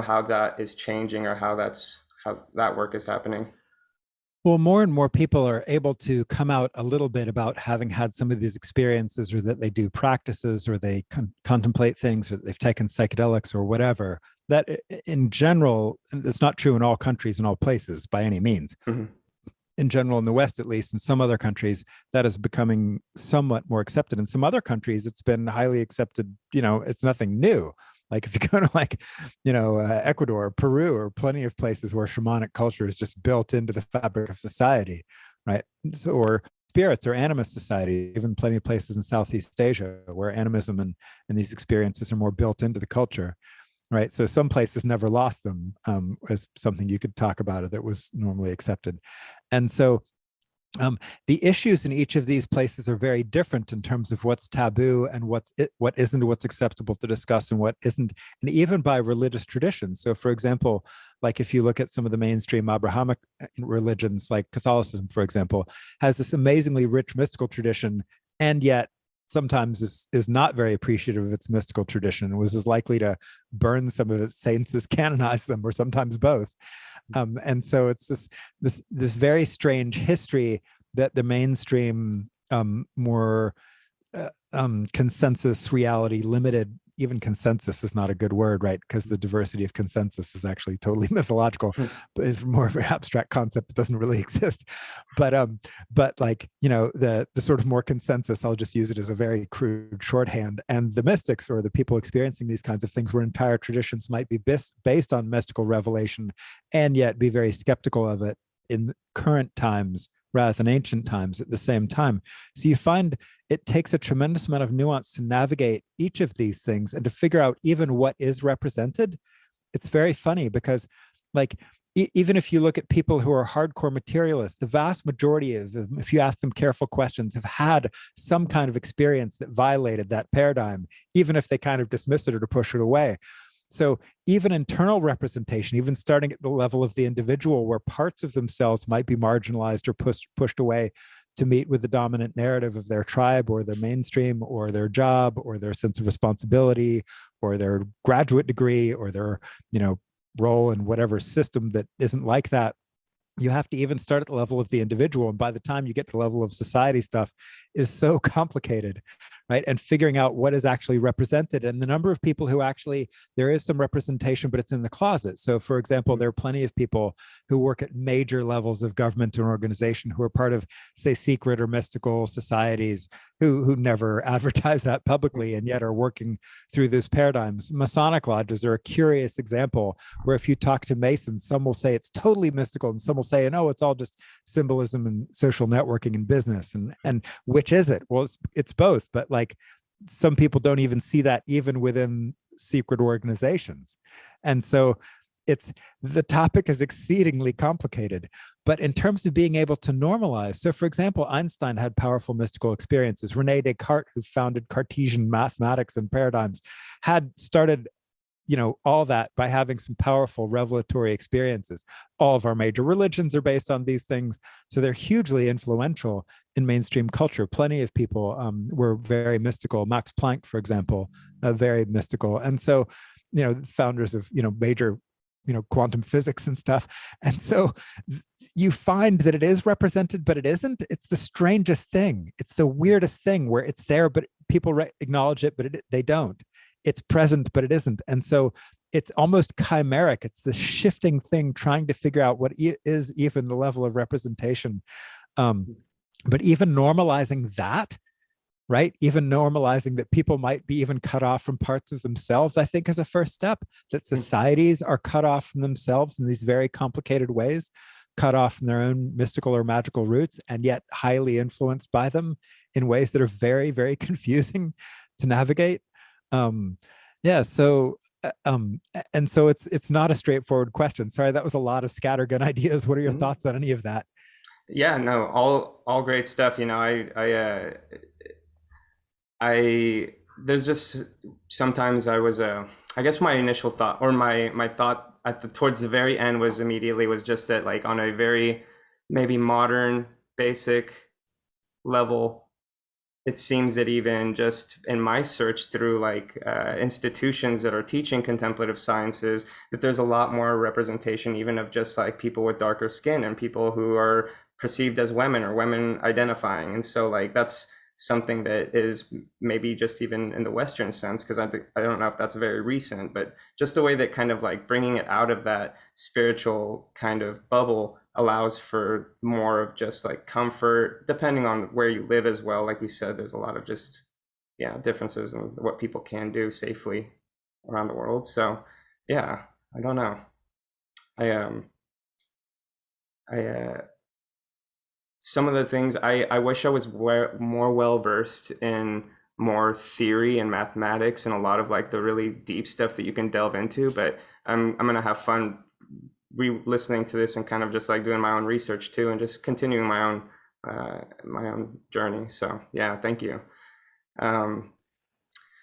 How that is changing, or how that work is happening. Well, more and more people are able to come out a little bit about having had some of these experiences, or that they do practices, or they contemplate things, or they've taken psychedelics or whatever. That in general, it's not true in all countries and all places by any means. In general, in the West, at least, in some other countries, that is becoming somewhat more accepted. In some other countries, it's been highly accepted. It's nothing new. Like if you go to Ecuador, Peru, or plenty of places where shamanic culture is just built into the fabric of society, right? So, or spirits or animist society, even plenty of places in Southeast Asia where animism and these experiences are more built into the culture, right? So some places never lost them as something you could talk about it that was normally accepted. And so the issues in each of these places are very different in terms of what's taboo and what isn't, what's acceptable to discuss and what isn't, and even by religious tradition. So for example, like if you look at some of the mainstream Abrahamic religions, like Catholicism, for example, has this amazingly rich mystical tradition, and yet sometimes is not very appreciative of its mystical tradition, was as likely to burn some of its saints as canonize them, or sometimes both. And so it's this very strange history that the mainstream more consensus reality limited, even consensus is not a good word, right? Because the diversity of consensus is actually totally mythological, but it's more of an abstract concept that doesn't really exist. But like, the sort of more consensus, I'll just use it as a very crude shorthand. And the mystics, or the people experiencing these kinds of things, where entire traditions might be based on mystical revelation and yet be very skeptical of it, in current times rather than ancient times at the same time. So you find it takes a tremendous amount of nuance to navigate each of these things and to figure out even what is represented. It's very funny because, like, even if you look at people who are hardcore materialists, the vast majority of them, if you ask them careful questions, have had some kind of experience that violated that paradigm, even if they kind of dismiss it or to push it away. So even internal representation, even starting at the level of the individual, where parts of themselves might be marginalized or pushed away to meet with the dominant narrative of their tribe or their mainstream or their job or their sense of responsibility or their graduate degree or their, role in whatever system that isn't like that. You have to even start at the level of the individual. And by the time you get to the level of society, stuff is so complicated, right? And figuring out what is actually represented and the number of people who actually, there is some representation, but it's in the closet. So for example, there are plenty of people who work at major levels of government and organization who are part of, say, secret or mystical societies who never advertise that publicly and yet are working through those paradigms. Masonic lodges are a curious example where if you talk to Masons, some will say it's totally mystical and some will say, no, it's all just symbolism and social networking and business. And which is it? Well, it's both, but like some people don't even see that even within secret organizations. And so the topic is exceedingly complicated, but in terms of being able to normalize. So for example, Einstein had powerful mystical experiences. Rene Descartes, who founded Cartesian mathematics and paradigms, had started all that by having some powerful revelatory experiences. All of our major religions are based on these things. So they're hugely influential in mainstream culture. Plenty of people were very mystical. Max Planck, for example, very mystical. And so, founders of, major, quantum physics and stuff. And so you find that it is represented, but it isn't. It's the strangest thing. It's the weirdest thing where it's there, but people acknowledge it, but they don't. It's present, but it isn't. And so it's almost chimeric. It's this shifting thing, trying to figure out what is even the level of representation. But even normalizing that, right? Even normalizing that people might be even cut off from parts of themselves, I think is a first step, that societies are cut off from themselves in these very complicated ways, cut off from their own mystical or magical roots, and yet highly influenced by them in ways that are very, very confusing to navigate. Yeah, so and so it's not a straightforward question. Sorry, that was a lot of scattergun ideas. What are your thoughts on any of that? Yeah, no, all great stuff. I there's just sometimes I guess my initial thought or my thought at the towards the very end was just that, like, on a very maybe modern basic level, it seems that even just in my search through institutions that are teaching contemplative sciences, that there's a lot more representation even of just like people with darker skin and people who are perceived as women or women identifying. And so like that's something that is maybe just even in the Western sense, because I don't know if that's very recent, but just the way that kind of like bringing it out of that spiritual kind of bubble allows for more of just like comfort, depending on where you live as well. Like you said, there's a lot of just, yeah, differences in what people can do safely around the world. So yeah, I don't know. I some of the things I wish I was more well versed in more theory and mathematics and a lot of like the really deep stuff that you can delve into, but I'm gonna have fun listening to this and kind of just like doing my own research too and just continuing my own journey. So yeah, thank you.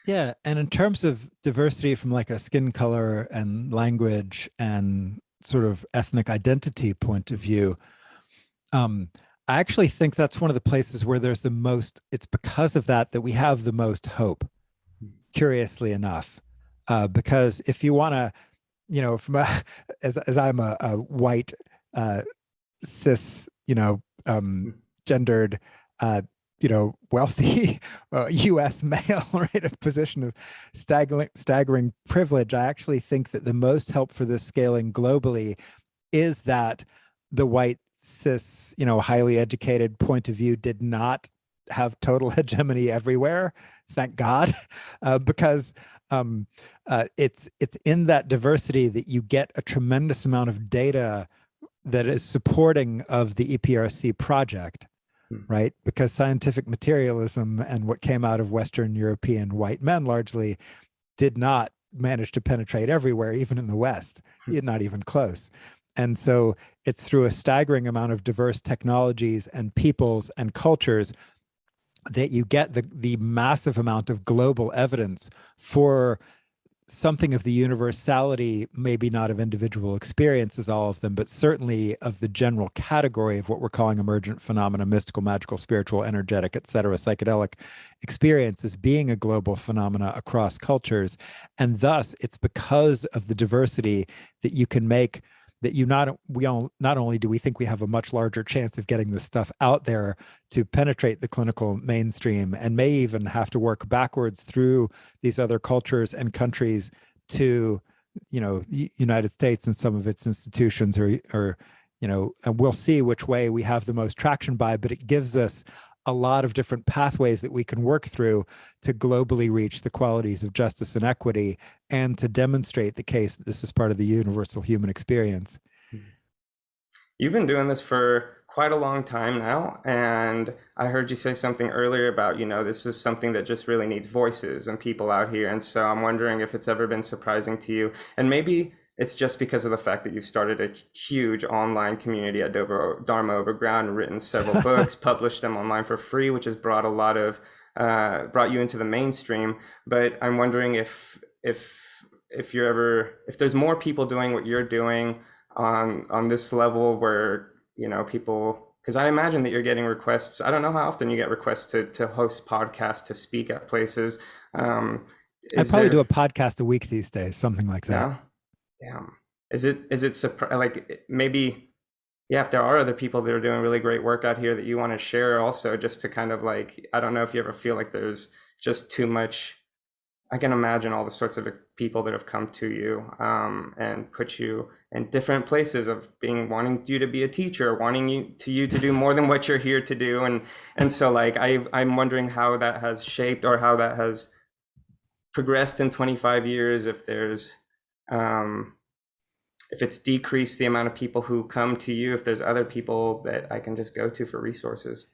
Yeah, and in terms of diversity from like a skin color and language and sort of ethnic identity point of view, I actually think that's one of the places where there's the most, it's because of that that we have the most hope, curiously enough. Because if you want to, from as I'm a white, cis, gendered, wealthy U.S. male, right, a position of staggering privilege, I actually think that the most help for this scaling globally is that the white cis, highly educated point of view did not have total hegemony everywhere, thank God, because it's in that diversity that you get a tremendous amount of data that is supporting of the EPRC project, Hmm. right? Because scientific materialism and what came out of Western European white men largely did not manage to penetrate everywhere, even in the West, not even close. And so it's through a staggering amount of diverse technologies and peoples and cultures that you get the massive amount of global evidence for something of the universality, maybe not of individual experiences, all of them, but certainly of the general category of what we're calling emergent phenomena, mystical, magical, spiritual, energetic, et cetera, psychedelic experiences being a global phenomena across cultures. And thus, it's because of the diversity that you can make that not only do we think we have a much larger chance of getting this stuff out there to penetrate the clinical mainstream, and may even have to work backwards through these other cultures and countries to, the United States and some of its institutions, or and we'll see which way we have the most traction by, but it gives us a lot of different pathways that we can work through to globally reach the qualities of justice and equity, and to demonstrate the case that this is part of the universal human experience. You've been doing this for quite a long time now, and I heard you say something earlier about, this is something that just really needs voices and people out here. And so I'm wondering if it's ever been surprising to you, and maybe it's just because of the fact that you've started a huge online community at Dharma Overground, written several books, published them online for free, which has brought a lot of brought you into the mainstream. But I'm wondering if you're ever, if there's more people doing what you're doing on this level, where people, because I imagine that you're getting requests. I don't know how often you get requests to host podcasts, to speak at places. I Is probably do there, a podcast a week these days, something like that. yeah, yeah. Is it like, maybe, yeah, if there are other people that are doing really great work out here that you want to share also, just to kind of like, I don't know if you ever feel like there's just too much. I can imagine all the sorts of people that have come to you, and put you in different places of wanting you to be a teacher, wanting you to do more than what you're here to do, and so like I'm wondering how that has shaped, or how that has progressed in 25 years. Um, if it's decreased the amount of people who come to you, if there's other people that I can just go to for resources.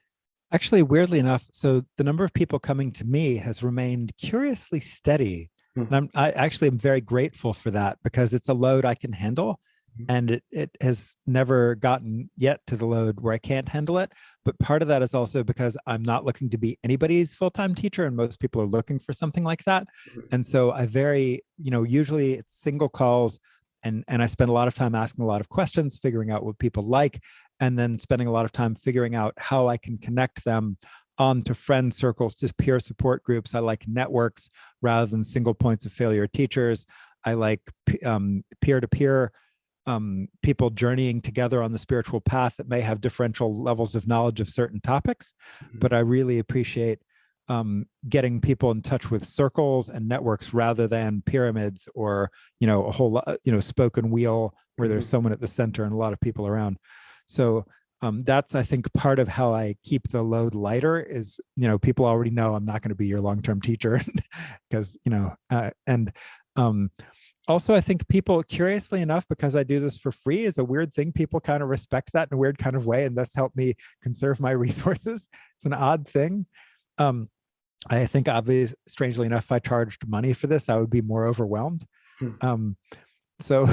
Actually, weirdly enough, so the number of people coming to me has remained curiously steady. Hmm. And I actually am very grateful for that, because it's a load I can handle. And it has never gotten yet to the load where I can't handle it. But part of that is also because I'm not looking to be anybody's full-time teacher, and most people are looking for something like that. And so I usually it's single calls, and I spend a lot of time asking a lot of questions, figuring out what people like, and then spending a lot of time figuring out how I can connect them onto friend circles, just peer support groups. I like networks rather than single points of failure teachers. I like peer-to-peer people journeying together on the spiritual path that may have differential levels of knowledge of certain topics. But I really appreciate getting people in touch with circles and networks rather than pyramids, or a whole lot, spoken wheel where there's someone at the center and a lot of people around. So that's, I think, part of how I keep the load lighter is, people already know I'm not going to be your long-term teacher, because, and also, I think people, curiously enough, because I do this for free, is a weird thing. People kind of respect that in a weird kind of way, and thus help me conserve my resources. It's an odd thing. I think, obviously, strangely enough, if I charged money for this, I would be more overwhelmed. Um, so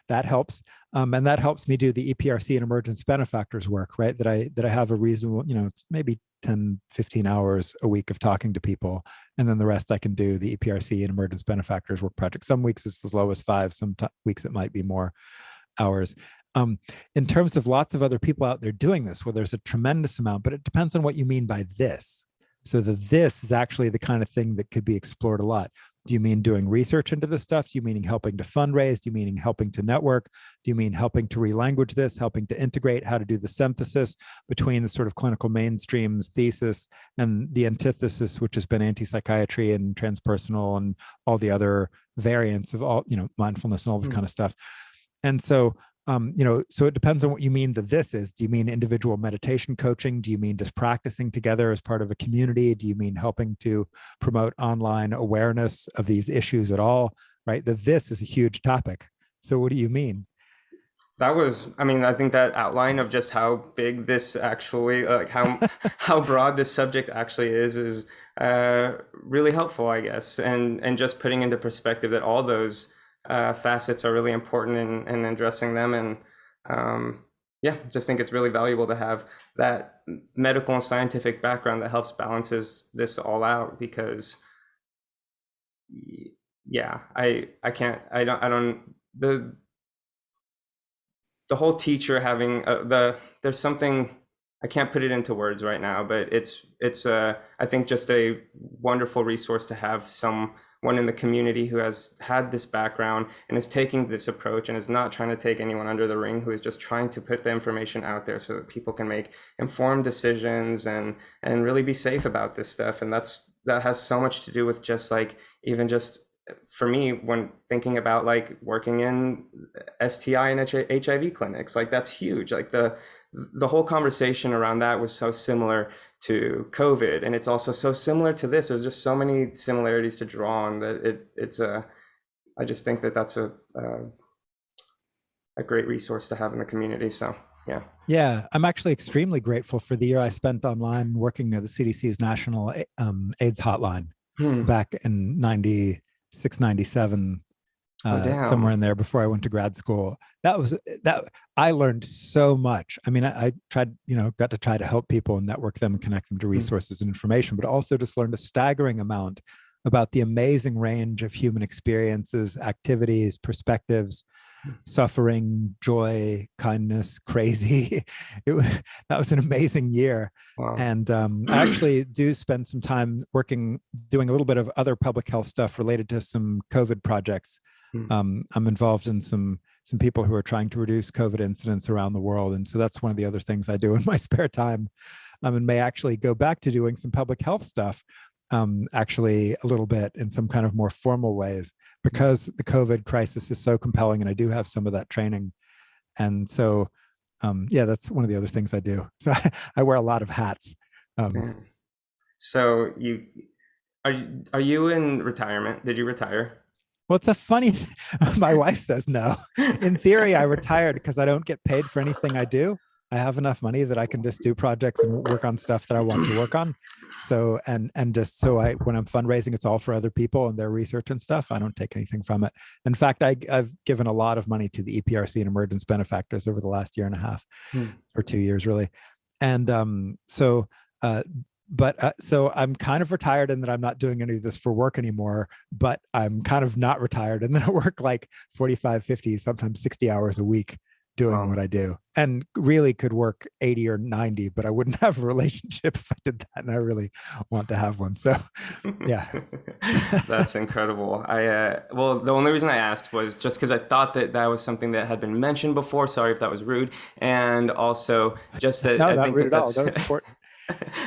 that helps, and that helps me do the EPRC and emergence benefactors work, right? That I have a reasonable, maybe 10, 15 hours a week of talking to people, and then the rest I can do the EPRC and emergence benefactors work project. Some weeks it's as low as 5, some weeks it might be more hours. In terms of lots of other people out there doing this, well, there's a tremendous amount, but it depends on what you mean by this. So this is actually the kind of thing that could be explored a lot. Do you mean doing research into this stuff? Do you mean helping to fundraise? Do you mean helping to network? Do you mean helping to relanguage this, helping to integrate, how to do the synthesis between the sort of clinical mainstream's thesis and the antithesis, which has been anti-psychiatry and transpersonal and all the other variants of all, mindfulness and all this kind of stuff. And so so it depends on what you mean that this is. Do you mean individual meditation coaching? Do you mean just practicing together as part of a community? Do you mean helping to promote online awareness of these issues at all? Right? This is a huge topic. So what do you mean? That was, I mean, I think that outline of just how big this actually, like how broad this subject actually is really helpful, I guess, and just putting into perspective that all those facets are really important in addressing them, and yeah, just think it's really valuable to have that medical and scientific background that helps balances this all out because yeah, I can't, I don't the whole teacher having there's something I can't put it into words right now, but it's I think just a wonderful resource to have someone in the community who has had this background and is taking this approach and is not trying to take anyone under the ring, who is just trying to put the information out there so that people can make informed decisions and really be safe about this stuff. And that has so much to do with just like even just for me when thinking about like working in STI and HIV clinics, like that's huge. Like the whole conversation around that was so similar to COVID, and it's also so similar to this. There's just so many similarities to draw on that it's a. I just think that that's a great resource to have in the community. So yeah. Yeah, I'm actually extremely grateful for the year I spent online working at the CDC's national AIDS hotline Hmm. back in 96, 97, Oh somewhere damn. in there before I went to grad school. That I learned so much. I mean, I tried, got to try to help people and network them and connect them to Hmm. resources and information, but also just learned a staggering amount about the amazing range of human experiences, activities, perspectives, suffering, joy, kindness, crazy. It was That was an amazing year. Wow. And I actually do spend some time doing a little bit of other public health stuff related to some COVID projects. Hmm. I'm involved in some people who are trying to reduce COVID incidents around the world, and so that's one of the other things I do in my spare time. And may actually go back to doing some public health stuff, actually a little bit in some kind of more formal ways, because the COVID crisis is so compelling, and I do have some of that training. And so, yeah, that's one of the other things I do. So I wear a lot of hats. Um, Man. So are you in retirement? Did you retire? well, it's a funny, my wife says no. In theory, I retired because I don't get paid for anything I do. I have enough money that I can just do projects and work on stuff that I want to work on. So, and just so when I'm fundraising, it's all for other people and their research and stuff. I don't take anything from it. In fact, I've given a lot of money to the EPRC and emergence benefactors over the last year and a half, Hmm. or 2 years really. And uh, so I'm kind of retired in that I'm not doing any of this for work anymore, but I'm kind of not retired in that I work like 45, 50, sometimes 60 hours a week doing what Wow. I do, and really could work 80 or 90, but I wouldn't have a relationship if I did that. And I really want to have one. So yeah. That's incredible. Well, the only reason I asked was just because I thought that that was something that had been mentioned before. Sorry if that was rude. And also just that No, I not think rude that at all. that's, That was important.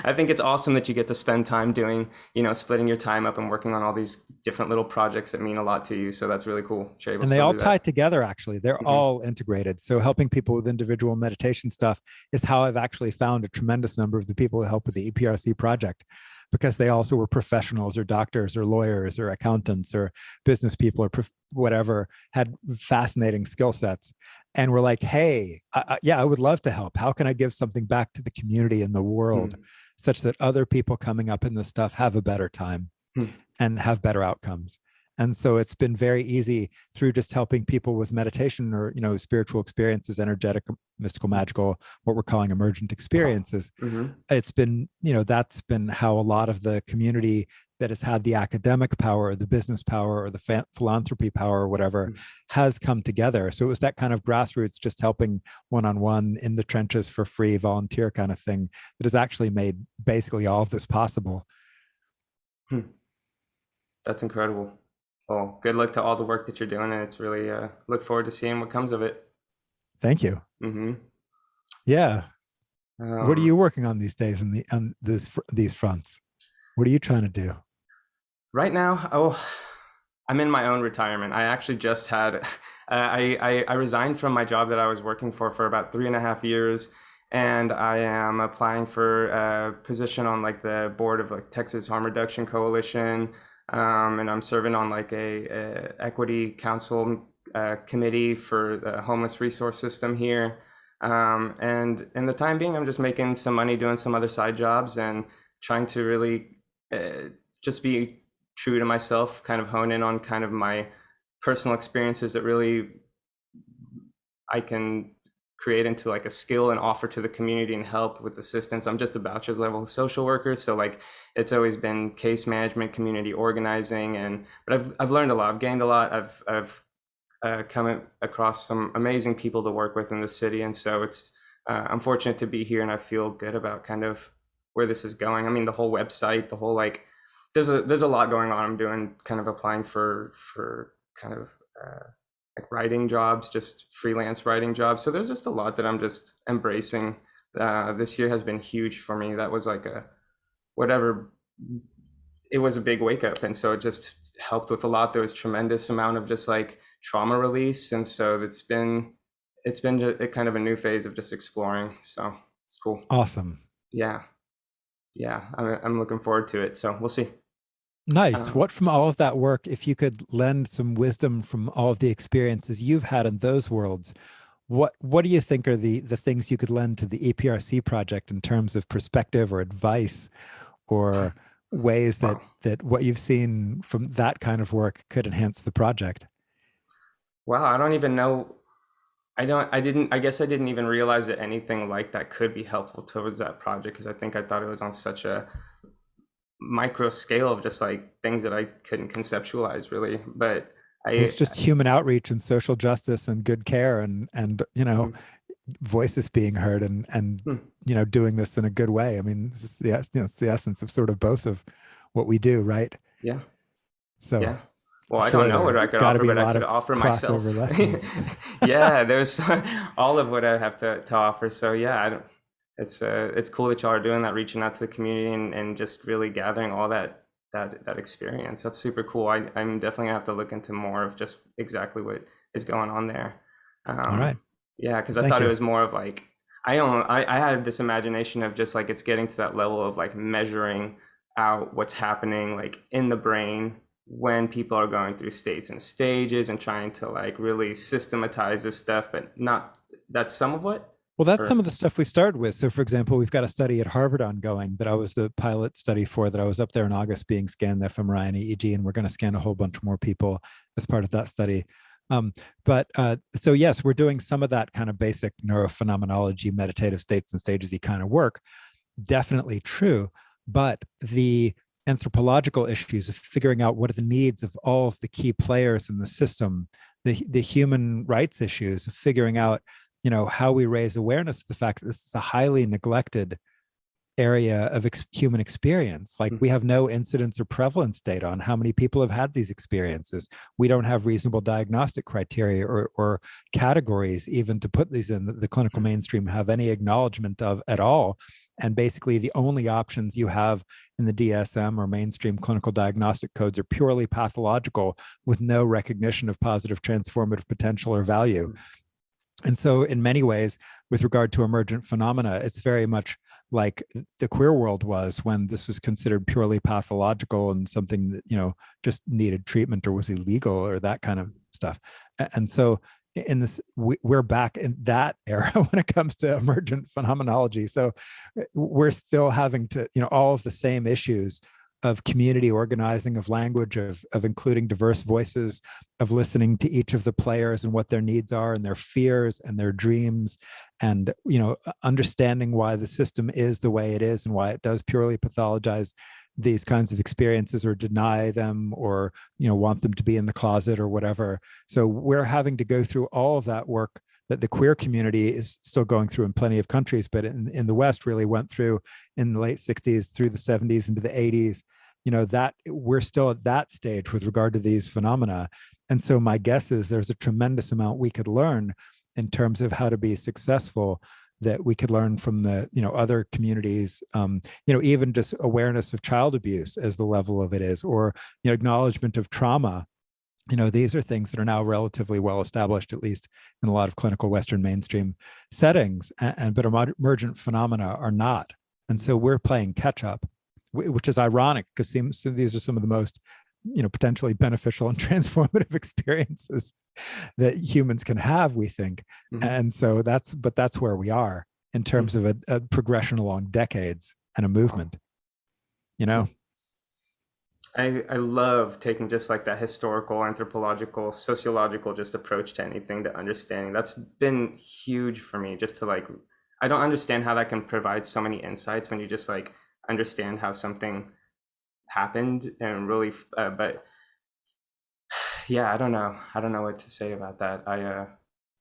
I think it's awesome that you get to spend time doing, splitting your time up and working on all these different little projects that mean a lot to you. So that's really cool. You're able to And they still all do tie that. together, actually. They're Hmm. all integrated. So helping people with individual meditation stuff is how I've actually found a tremendous number of the people who help with the EPRC project, because they also were professionals or doctors or lawyers or accountants or business people or whatever, had fascinating skill sets, and were like, hey, yeah, I would love to help. How can I give something back to the community and the world Hmm. such that other people coming up in this stuff have a better time Hmm. and have better outcomes? And so it's been very easy through just helping people with meditation or spiritual experiences, energetic, mystical, magical, what we're calling emergent experiences. Hmm. It's been, that's been how a lot of the community that has had the academic power or the business power or the philanthropy power or whatever has come together. So it was that kind of grassroots, just helping one-on-one in the trenches for free, volunteer kind of thing, that has actually made basically all of this possible. Hmm. That's incredible. Well, good luck to all the work that you're doing, and it's really look forward to seeing what comes of it. Thank you. Hmm. Yeah. What are Um, you working on these days on these fronts? What are you trying to do? right now, oh, I'm in my own retirement. I actually just had, I resigned from my job that I was working for about 3.5 years, and I am applying for a position on like the board of like Texas Harm Reduction Coalition, and I'm serving on like a equity council committee for the homeless resource system here. And in the time being, I'm just making some money doing some other side jobs and trying to really just be true to myself, kind of hone in on kind of my personal experiences that really I can create into like a skill and offer to the community and help with assistance. I'm just a bachelor's level social worker, so like it's always been case management, community organizing, and but I've learned a lot. I've gained a lot. I've come across some amazing people to work with in the city, and so it's I'm fortunate to be here, and I feel good about kind of where this is going. I mean, the whole website, the whole like, there's a lot going on. I'm doing kind of applying for kind of like writing jobs, just freelance writing jobs. So there's just a lot that I'm just embracing. This year has been huge for me. That was like a whatever. It was a big wake up, and so it just helped with a lot. There was tremendous amount of just like trauma release, and so it's been a kind of a new phase of just exploring. So it's cool. Awesome. Yeah, yeah. I'm looking forward to it. So we'll see. Nice. What from all of that work, if you could lend some wisdom from all of the experiences you've had in those worlds, what do you think are the things you could lend to the EPRC project in terms of perspective or advice or ways that Wow. that what you've seen from that kind of work could enhance the project? Wow. I don't even know. I guess I didn't even realize that anything like that could be helpful towards that project because I think I thought it was on such a micro scale of just like things that I couldn't conceptualize really. But Well, it's I, just human outreach and social justice and good care and mm, voices being heard and mm, doing this in a good way. I mean, this is it's the essence of sort of both of what we do, right? yeah, So yeah. Well, I don't sure, know what there's I could got to offer, be a but I lot could of offer crossover myself. lessons. Yeah, there's all of what I have to offer. So yeah, it's cool that y'all are doing that, reaching out to the community and just really gathering all that experience. That's super cool. I'm definitely gonna have to look into more of just exactly what is going on there. All right. Yeah, because I Thank thought it you. was more of like I had this imagination of just like it's getting to that level of like measuring out what's happening like in the brain when people are going through states and stages and trying to like really systematize this stuff, but not that's some of what Well, that's some or of the stuff we started with. So, for example, we've got a study at Harvard ongoing that I was the pilot study for that I was up there in August being scanned the fMRI and EEG, and we're going to scan a whole bunch more people as part of that study. So yes, we're doing some of that kind of basic neurophenomenology, meditative states and stages kind of work. Definitely true. But the anthropological issues of figuring out what are the needs of all of the key players in the system, the human rights issues of figuring out how we raise awareness of the fact that this is a highly neglected area of human experience. Like we have no incidence or prevalence data on how many people have had these experiences. We don't have reasonable diagnostic criteria or categories even to put these in the clinical mainstream have any acknowledgement of at all. And basically the only options you have in the DSM or mainstream clinical diagnostic codes are purely pathological with no recognition of positive transformative potential or value. And so in many ways, with regard to emergent phenomena, it's very much like the queer world was when this was considered purely pathological and something that, just needed treatment or was illegal or that kind of stuff. And so in this, we're back in that era when it comes to emergent phenomenology. So we're still having to, all of the same issues of community organizing, of language, of including diverse voices, of listening to each of the players and what their needs are and their fears and their dreams, and understanding why the system is the way it is and why it does purely pathologize these kinds of experiences or deny them or want them to be in the closet or whatever. So we're having to go through all of that work that the queer community is still going through in plenty of countries, but in the West really went through in the late 60s through the 70s into the 80s, that we're still at that stage with regard to these phenomena. And so my guess is there's a tremendous amount we could learn in terms of how to be successful that we could learn from the other communities, even just awareness of child abuse as the level of it is, or acknowledgement of trauma. These are things that are now relatively well established, at least in a lot of clinical Western mainstream settings, but emergent phenomena are not. And so we're playing catch up, which is ironic because these are some of the most potentially beneficial and transformative experiences that humans can have, we think. And so that's where we are in terms of a progression along decades and a movement, you know. I love taking just like that historical, anthropological, sociological just approach to anything, to understanding. That's been huge for me, just to like, I don't understand how that can provide so many insights when you just like understand how something happened and really, but yeah, I don't know what to say about that.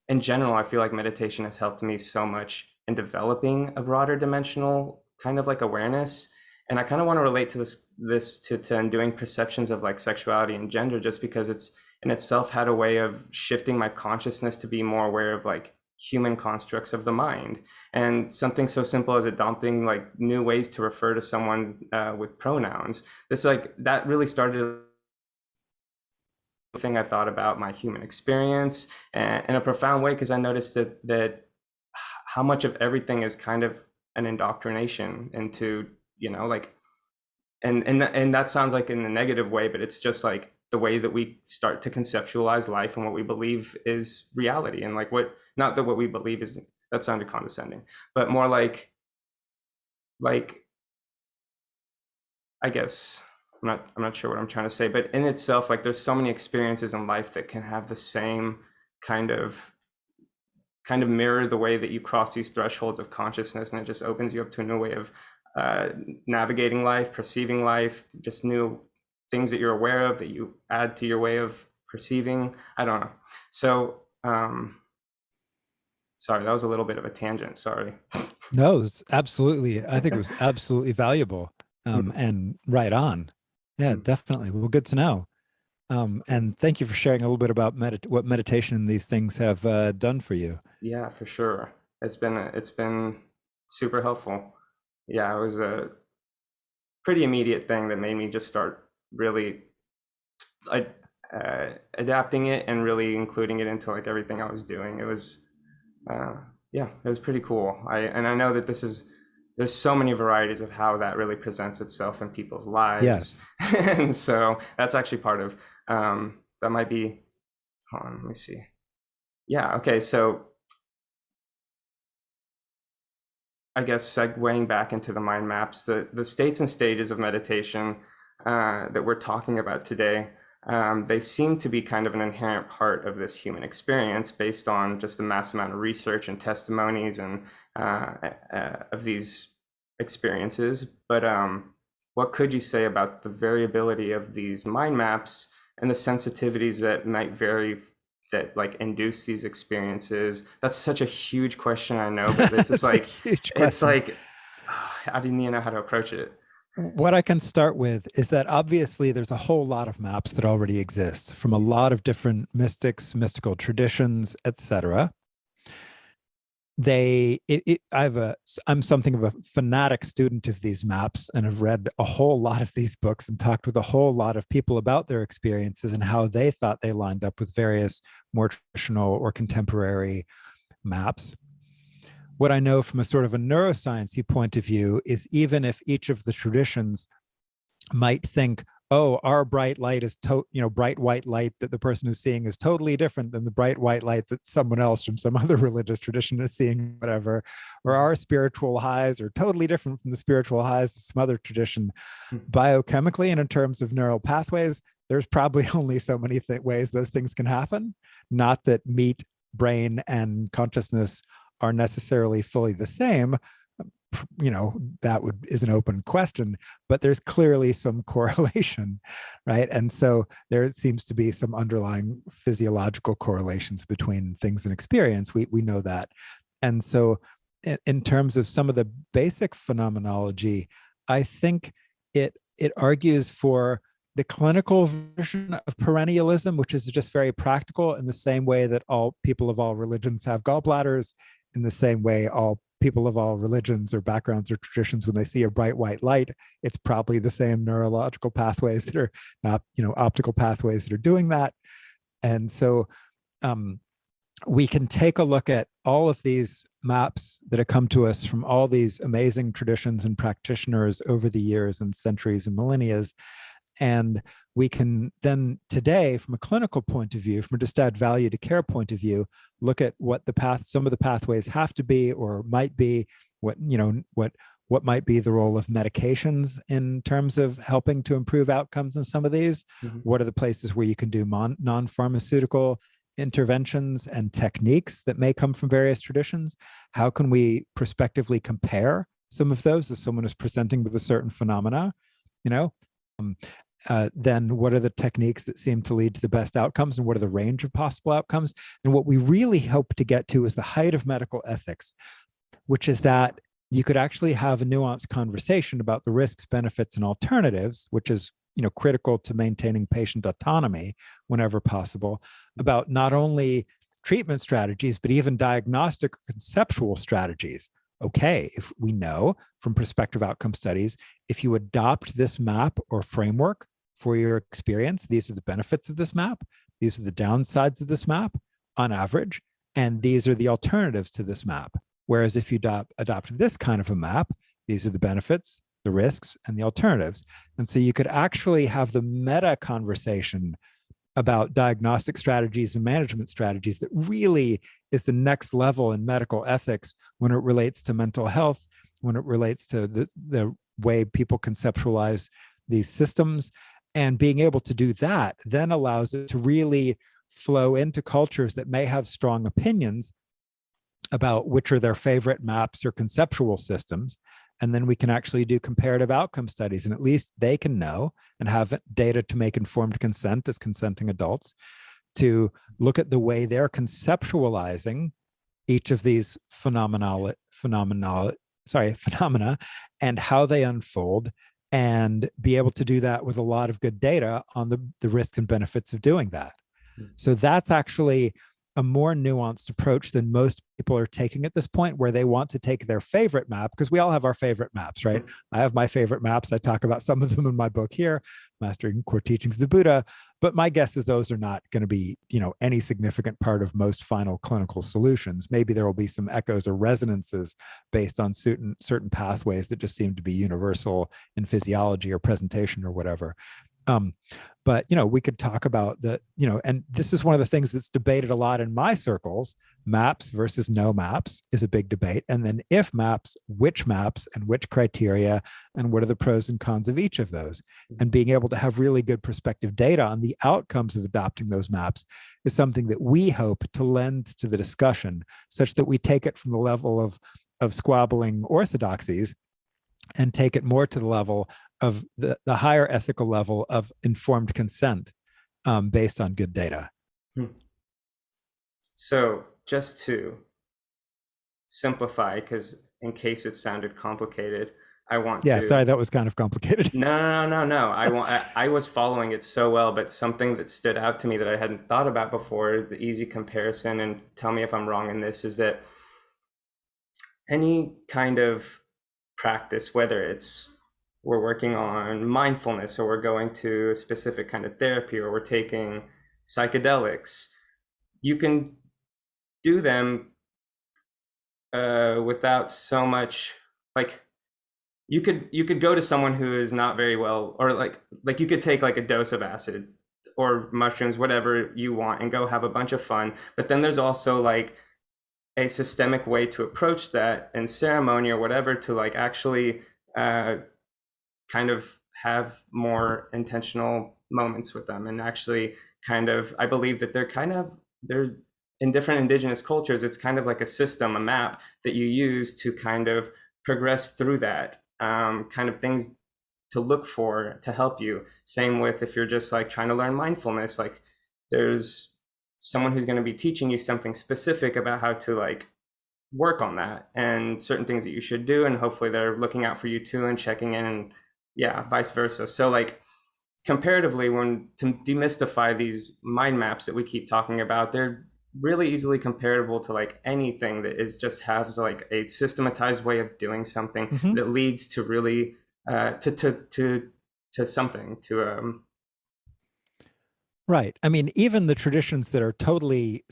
In general, I feel like meditation has helped me so much in developing a broader dimensional kind of like awareness. And I kind of want to relate to this to undoing perceptions of like sexuality and gender, just because it's in itself had a way of shifting my consciousness to be more aware of like human constructs of the mind, and something so simple as adopting like new ways to refer to someone with pronouns. This like that really started thing I thought about my human experience and in a profound way, because I noticed that how much of everything is kind of an indoctrination into, like, and that sounds like in a negative way, but it's just like the way that we start to conceptualize life and what we believe is reality, and like what, not that what we believe is, that sounded condescending, but more like I guess I'm not sure what I'm trying to say, but in itself, like there's so many experiences in life that can have the same kind of mirror the way that you cross these thresholds of consciousness, and it just opens you up to a new way of navigating life, perceiving life, just new things that you're aware of that you add to your way of perceiving. I don't know. So sorry, that was a little bit of a tangent. Sorry. No, it's absolutely. I think it was absolutely valuable, and right on. Yeah, definitely. Well, good to know. And thank you for sharing a little bit about what meditation and these things have done for you. Yeah, for sure. It's been super helpful. Yeah, it was a pretty immediate thing that made me just start really adapting it and really including it into like everything I was doing. It was uh, yeah, it was pretty cool. I know that there's so many varieties of how that really presents itself in people's lives, Yes. and so that's actually part of that might be. Hold on, let me see. Yeah, okay, so I guess segueing back into the mind maps, the states and stages of meditation that we're talking about today, they seem to be kind of an inherent part of this human experience based on just the mass amount of research and testimonies and of these experiences. But what could you say about the variability of these mind maps and the sensitivities that might vary, that like induce these experiences? That's such a huge question, I know, but it's just That's a like, huge it's question. like, I didn't even know how to approach it. What I can start with is that obviously there's a whole lot of maps that already exist from a lot of different mystics, mystical traditions, etc. I'm something of a fanatic student of these maps and have read a whole lot of these books and talked with a whole lot of people about their experiences and how they thought they lined up with various more traditional or contemporary maps. What I know from a sort of a neuroscience point of view is even if each of the traditions might think, oh, our bright light is bright white light that the person is seeing is totally different than the bright white light that someone else from some other religious tradition is seeing, whatever, or our spiritual highs are totally different from the spiritual highs of some other tradition. Biochemically and in terms of neural pathways, there's probably only so many ways those things can happen. Not that meat, brain, and consciousness are necessarily fully the same, that is an open question, but there's clearly some correlation, right? And so there seems to be some underlying physiological correlations between things and experience. We know that. And so in terms of some of the basic phenomenology, I think it argues for the clinical version of perennialism, which is just very practical, in the same way that all people of all religions have gallbladders, in the same way all people of all religions or backgrounds or traditions, when they see a bright white light, it's probably the same neurological pathways that are not, optical pathways that are doing that. And so we can take a look at all of these maps that have come to us from all these amazing traditions and practitioners over the years and centuries and millennia, And we can then today, from a clinical point of view, from a just add value to care point of view, look at what some of the pathways have to be or might be, what might be the role of medications in terms of helping to improve outcomes in some of these. Mm-hmm. What are the places where you can do non-pharmaceutical interventions and techniques that may come from various traditions? How can we prospectively compare some of those as someone is presenting with a certain phenomena? Then what are the techniques that seem to lead to the best outcomes, and what are the range of possible outcomes? And what we really hope to get to is the height of medical ethics, which is that you could actually have a nuanced conversation about the risks, benefits, and alternatives, which is critical to maintaining patient autonomy whenever possible, about not only treatment strategies, but even diagnostic or conceptual strategies. Okay, if we know from prospective outcome studies, if you adopt this map or framework for your experience, these are the benefits of this map, these are the downsides of this map on average, and these are the alternatives to this map. Whereas if you adopt this kind of a map, these are the benefits, the risks, and the alternatives. And so you could actually have the meta conversation about diagnostic strategies and management strategies that really is the next level in medical ethics when it relates to mental health, when it relates to the way people conceptualize these systems. And being able to do that then allows it to really flow into cultures that may have strong opinions about which are their favorite maps or conceptual systems. And then we can actually do comparative outcome studies, and at least they can know and have data to make informed consent as consenting adults, to look at the way they're conceptualizing each of these phenomena and how they unfold, and be able to do that with a lot of good data on the risks and benefits of doing that. So that's actually a more nuanced approach than most people are taking at this point, where they want to take their favorite map, because we all have our favorite maps, right? I have my favorite maps. I talk about some of them in my book here, Mastering Core Teachings of the Buddha. But my guess is those are not going to be, any significant part of most final clinical solutions. Maybe there will be some echoes or resonances based on certain pathways that just seem to be universal in physiology or presentation or whatever. But we could talk about and this is one of the things that's debated a lot in my circles. Maps versus no maps is a big debate. And then if maps, which maps and which criteria, and what are the pros and cons of each of those? And being able to have really good prospective data on the outcomes of adopting those maps is something that we hope to lend to the discussion, such that we take it from the level of squabbling orthodoxies and take it more to the level of the higher ethical level of informed consent based on good data. So just to simplify, because in case it sounded complicated, I want to... sorry, that was kind of complicated. No. I was following it so well, but something that stood out to me that I hadn't thought about before, the easy comparison, and tell me if I'm wrong in this, is that any kind of practice, whether it's we're working on mindfulness, or we're going to a specific kind of therapy, or we're taking psychedelics, you can do them without so much, like you could go to someone who is not very well, or like you could take like a dose of acid or mushrooms, whatever you want, and go have a bunch of fun. But then there's also like a systemic way to approach that, and ceremony or whatever, to like actually kind of have more intentional moments with them, and actually kind of, I believe that they're in different indigenous cultures, it's kind of like a system, a map that you use to kind of progress through that, kind of things to look for to help you. Same with if you're just like trying to learn mindfulness, like there's someone who's going to be teaching you something specific about how to like work on that, and certain things that you should do, and hopefully they're looking out for you too and checking in, and vice versa. So like comparatively, when to demystify these mind maps that we keep talking about, they're really easily comparable to like anything that is just has like a systematized way of doing something that leads to really to something, to Right. I mean, even the traditions that are totally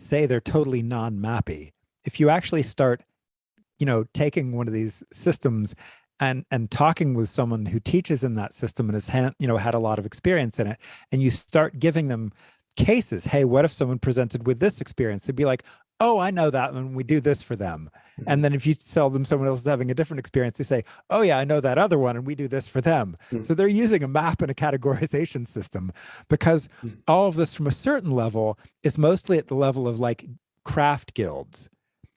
non-mappy, if you actually start taking one of these systems and talking with someone who teaches in that system and has had a lot of experience in it, and you start giving them cases. Hey, what if someone presented with this experience? They'd be like, oh, I know that when we do this for them. Mhm. And then if you tell them someone else is having a different experience, they say, oh yeah, I know that other one and we do this for them. Mhm. So they're using a map and a categorization system, because Mhm. all of this from a certain level is mostly at the level of like craft guilds,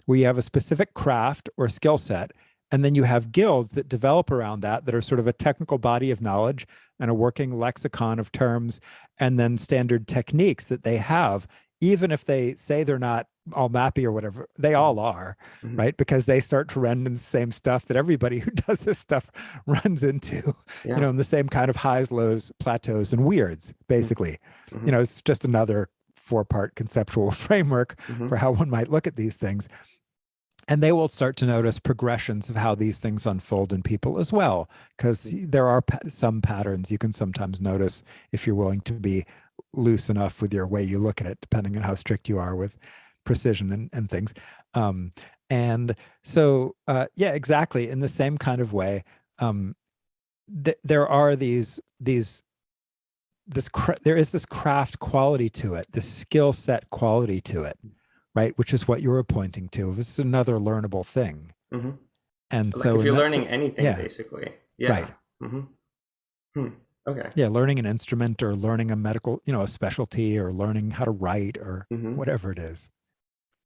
where you have a specific craft or skill set, and then you have guilds that develop around that, that are sort of a technical body of knowledge and a working lexicon of terms, and then standard techniques that they have, even if they say they're not all mappy or whatever, they all are, Mhm. right? Because they start to run in the same stuff that everybody who does this stuff runs into, Yeah. in the same kind of highs, lows, plateaus, and weirds, Mhm. basically. Mhm. It's just another four-part conceptual framework Mhm. for how one might look at these things. And they will start to notice progressions of how these things unfold in people as well, because there are some patterns you can sometimes notice if you're willing to be loose enough with your way you look at it, depending on how strict you are with precision and things. Um, and so, yeah, exactly. In the same kind of way, there are there is this craft quality to it, this skill set quality to it, right? Which is what you were pointing to. This is another learnable thing. Mhm. And Like so if in you're that's, learning anything, yeah, basically. Yeah. right. Mhm. Hmm. Okay. Yeah, learning an instrument or learning a medical, a specialty, or learning how to write or Mhm. whatever it is.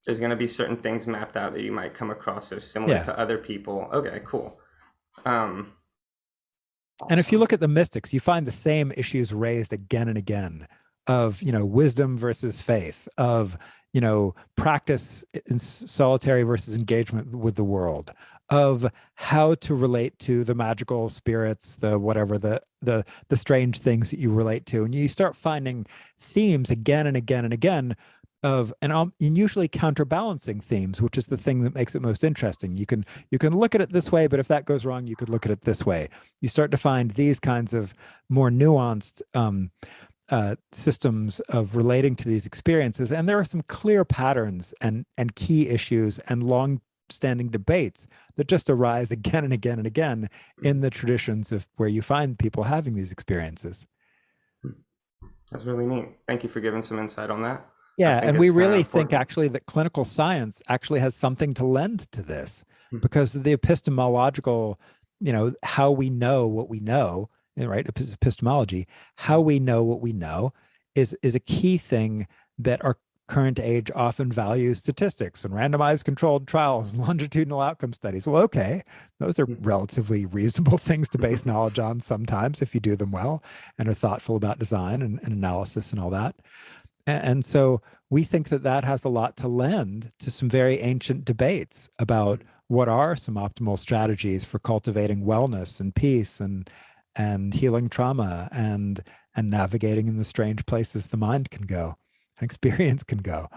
There's going to be certain things mapped out that you might come across as similar Yeah. to other people. Okay, cool. Um, And if you awesome. look at the mystics, you find the same issues raised again and again of, wisdom versus faith, of, practice in solitary versus engagement with the world, of how to relate to the magical spirits, the whatever, the strange things that you relate to. And you start finding themes again and again and again of, and usually counterbalancing themes, which is the thing that makes it most interesting. You can look at it this way, but if that goes wrong, you could look at it this way. You start to find these kinds of more nuanced systems of relating to these experiences, and there are some clear patterns and key issues and long standing debates that just arise again and again and again in Mhm. the traditions of where you find people having these experiences. That's really neat. Thank you for giving some insight on that. I Yeah, think and we it's kind of really think important. actually that clinical science actually has something to lend to this, Hmm. because the epistemological, how we know what we know, right? Epistemology, how we know what we know is a key thing that our current age often values statistics and randomized controlled trials and longitudinal outcome studies. Well, okay, those are relatively reasonable things to base knowledge on sometimes if you do them well and are thoughtful about design and analysis and all that. And so we think that that has a lot to lend to some very ancient debates about what are some optimal strategies for cultivating wellness and peace and healing trauma and navigating in the strange places the mind can go and experience can go.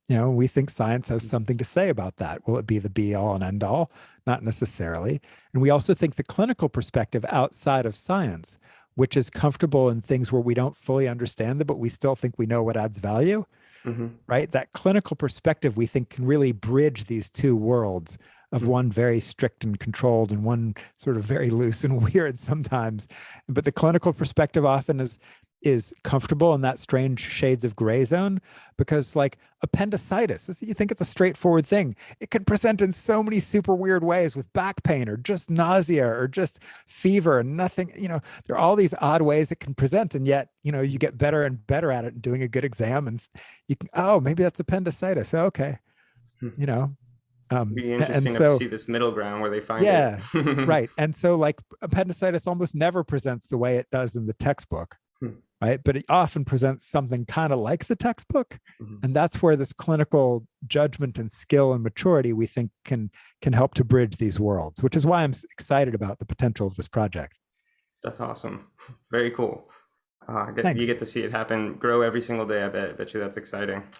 We think science has something to say about that. Will it be the be all and end all? Not necessarily. And we also think the clinical perspective outside of science, which is comfortable in things where we don't fully understand them, but we still think we know what adds value, Mhm. right? That clinical perspective we think can really bridge these two worlds of Mhm. one very strict and controlled and one sort of very loose and weird sometimes. But the clinical perspective often is comfortable in that strange shades of gray zone, because like appendicitis, you think it's a straightforward thing. It can present in so many super weird ways with back pain or just nausea or just fever and nothing, there are all these odd ways it can present. And yet, you get better and better at it and doing a good exam, and you can, oh, maybe that's appendicitis. Okay. Hmm. You know, It'd be and interesting to so, see this middle ground where they find it. yeah, right. And so like appendicitis almost never presents the way it does in the textbook, Hmm. right? But it often presents something kind of like the textbook. Mhm. And that's where this clinical judgment and skill and maturity we think can help to bridge these worlds, which is why I'm excited about the potential of this project. That's awesome. Very cool. You Thanks. get to see it happen, grow every single day. I bet you that's exciting. Yeah.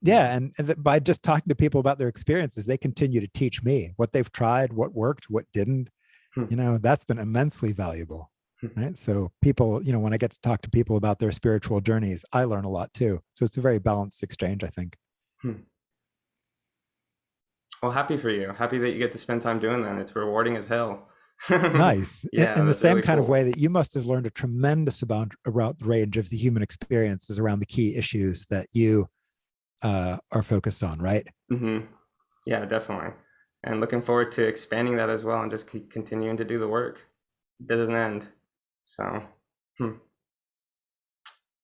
Yeah, and by just talking to people about their experiences, they continue to teach me what they've tried, what worked, what didn't. Hmm. That's been immensely valuable. Hmm. Right. So people, when I get to talk to people about their spiritual journeys, I learn a lot too. So it's a very balanced exchange, I think. Hmm. Well, happy for you. Happy that you get to spend time doing that. It's rewarding as hell. Nice. Yeah, In the that's same really kind of way cool. that you must have learned a tremendous amount around the range of the human experiences around the key issues that you are focused on, right? Hmm. Yeah, definitely. And looking forward to expanding that as well and just keep continuing to do the work. It doesn't end. So, hmm.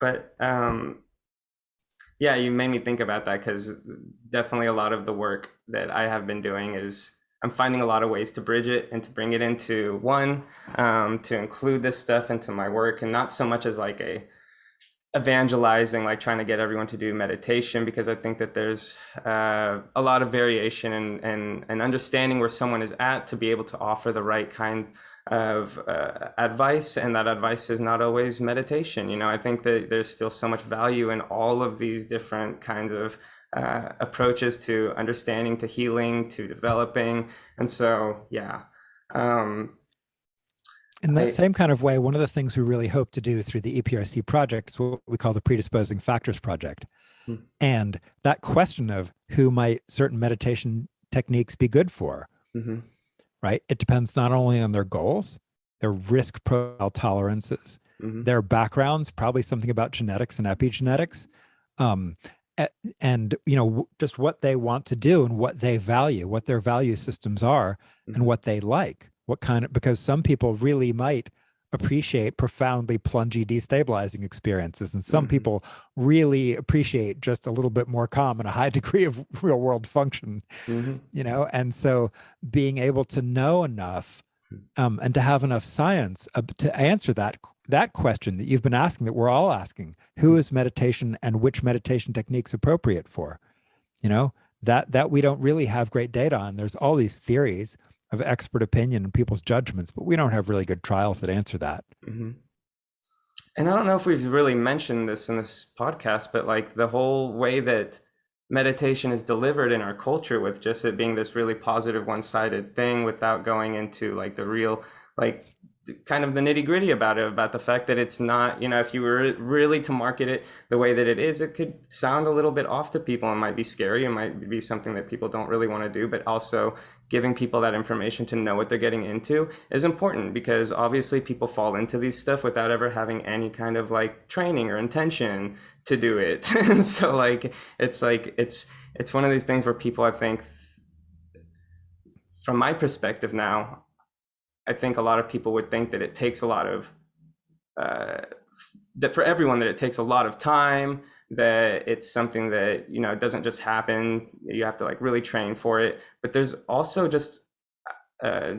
But yeah, you made me think about that because definitely a lot of the work that I have been doing is I'm finding a lot of ways to bridge it and to bring it into one, to include this stuff into my work and not so much as like a evangelizing, like trying to get everyone to do meditation, because I think that there's a lot of variation and understanding where someone is at to be able to offer the right kind of advice, and that advice is not always meditation. You know, I think that there's still so much value in all of these different kinds of approaches to understanding, to healing, to developing, and so yeah. Um, In that I same kind of way, one of the things we really hope to do through the EPRC project is what we call the Predisposing Factors Project. And that question of who might certain meditation techniques be good for, mm-hmm, right? It depends not only on their goals, their risk profile tolerances, mm-hmm, their backgrounds, probably something about genetics and epigenetics, um, and just what they want to do and what they value, what their value systems are, and mm-hmm, what they like. What kind of, because some people really might appreciate profoundly plungy, destabilizing experiences, and some mm-hmm, people really appreciate just a little bit more calm and a high degree of real world function. mm-hmm. And so being able to know enough, and to have enough science to answer that question that you've been asking, that we're all asking: who is meditation and which meditation techniques appropriate for? You know, that we don't really have great data on. There's all these theories of expert opinion and people's judgments, but we don't have really good trials that answer that. Mm-hmm. And I don't know if we've really mentioned this in this podcast, but like the whole way that meditation is delivered in our culture, with just it being this really positive one-sided thing without going into like the real, like kind of the nitty-gritty about it, about the fact that it's not, you know, if you were really to market it the way that it is, it could sound a little bit off to people and might be scary. It might be something that people don't really want to do, but also giving people that information to know what they're getting into is important, because obviously people fall into these stuff without ever having any kind of like training or intention to do it. And so like it's one of these things where people, I think, from my perspective now, I think a lot of people would think that it takes a lot of uh, that for everyone, that it takes a lot of time, that it's something that, you know, doesn't just happen, you have to like really train for it, but there's also uh,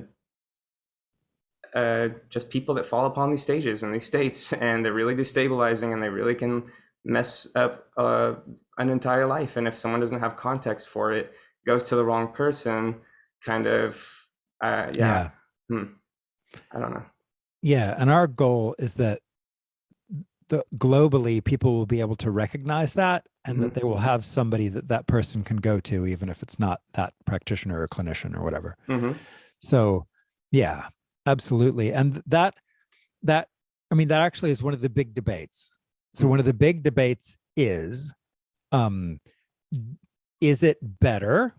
just people that fall upon these stages and these states, and they're really destabilizing, and they really can mess up an entire life. And if someone doesn't have context for it, goes to the wrong person, kind of, yeah, Yeah. hmm, I don't know. Yeah. And our goal is that globally people will be able to recognize that, and that Hmm. they will have somebody that person can go to, even if it's not that practitioner or clinician or whatever. Hmm. So yeah, absolutely. And that I mean, that actually is one of the big debates. So one of the big debates um is it better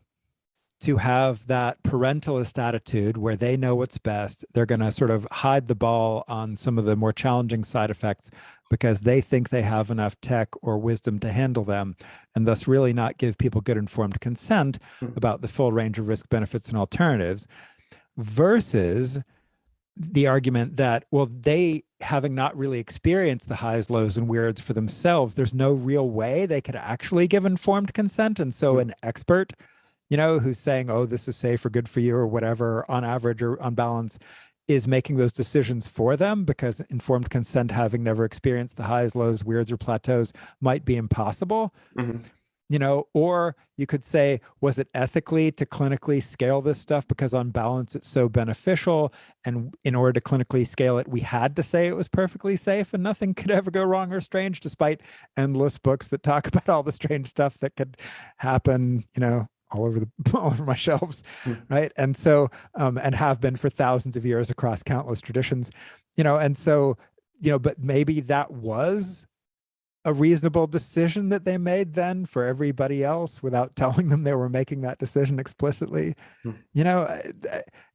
to have that parentalist attitude where they know what's best? They're going to sort of hide the ball on some of the more challenging side effects because they think they have enough tech or wisdom to handle them, and thus really not give people good informed consent about the full range of risk benefits and alternatives, versus the argument that, well, they, having not really experienced the highs, lows, and weirds for themselves, there's no real way they could actually give informed consent. And so an expert, who's saying, oh, this is safe or good for you or whatever, on average or on balance, is making those decisions for them, because informed consent, having never experienced the highs, lows, weirds, or plateaus, might be impossible. Hmm. Or you could say, was it ethically to clinically scale this stuff because on balance it's so beneficial, and in order to clinically scale it, we had to say it was perfectly safe and nothing could ever go wrong or strange, despite endless books that talk about all the strange stuff that could happen, all over all over my shelves, right? And so, and have been for thousands of years across countless traditions, and so, but maybe that was a reasonable decision that they made then for everybody else without telling them they were making that decision explicitly. Hmm. You know,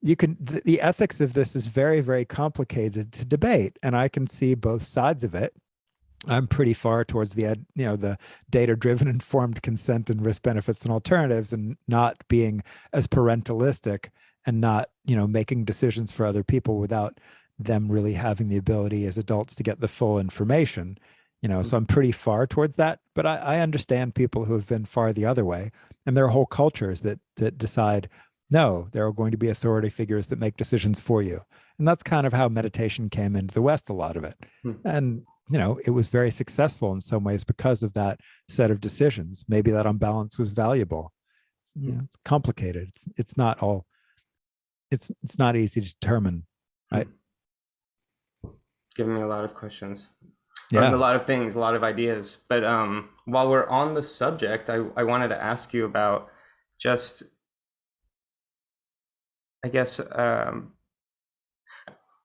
you can, the ethics of this is very, very complicated to debate, and I can see both sides of it. I'm pretty far towards the data-driven informed consent and risk benefits and alternatives, and not being as parentalistic and not, making decisions for other people without them really having the ability as adults to get the full information. So I'm pretty far towards that, but I understand people who have been far the other way, and there are whole cultures that decide, no, there are going to be authority figures that make decisions for you. And that's kind of how meditation came into the West, a lot of it. Hmm. And it was very successful in some ways because of that set of decisions. Maybe that imbalance was valuable. It's complicated. It's not all. It's not easy to determine, right? Giving me a lot of questions. Yeah. A lot of things, a lot of ideas. But while we're on the subject, I wanted to ask you about just, I guess,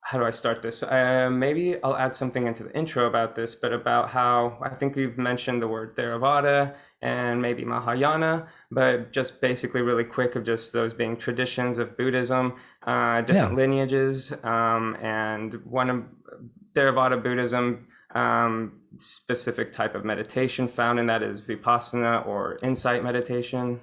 how do I start this? Maybe I'll add something into the intro about this, but about how I think we've mentioned the word Theravada and maybe Mahayana, but just basically really quick of just those being traditions of Buddhism, different lineages, and one of Theravada Buddhism, specific type of meditation found in that is vipassana or insight meditation.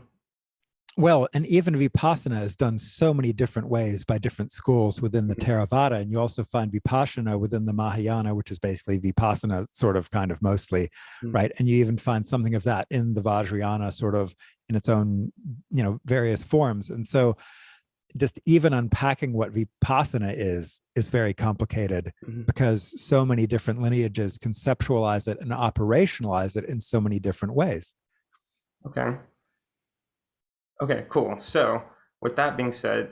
Well, and even vipassana is done so many different ways by different schools within the Theravada. And you also find vipassana within the Mahayana, which is basically vipassana, sort of, kind of, mostly, right? And you even find something of that in the Vajrayana, sort of in its own, various forms. And so just even unpacking what vipassana is very complicated, because so many different lineages conceptualize it and operationalize it in so many different ways. Okay, cool. So with that being said,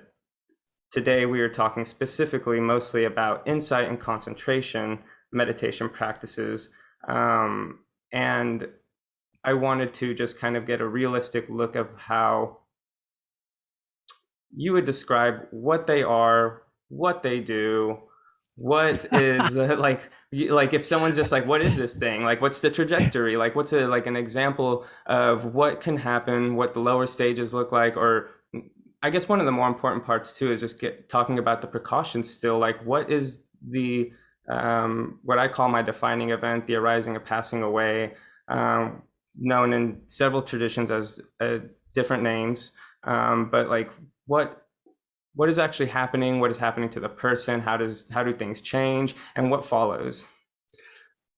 today we are talking specifically mostly about insight and concentration meditation practices. And I wanted to just kind of get a realistic look of how you would describe what they are, what they do, what is like if someone's just like, what is this thing, like what's the trajectory, like what's an example of what can happen, what the lower stages look like, or I guess one of the more important parts too is just talking about the precautions still, like what is the what I call my defining event, the arising or passing away, known in several traditions as different names, but like what is actually happening, what is happening to the person, how do things change, and what follows?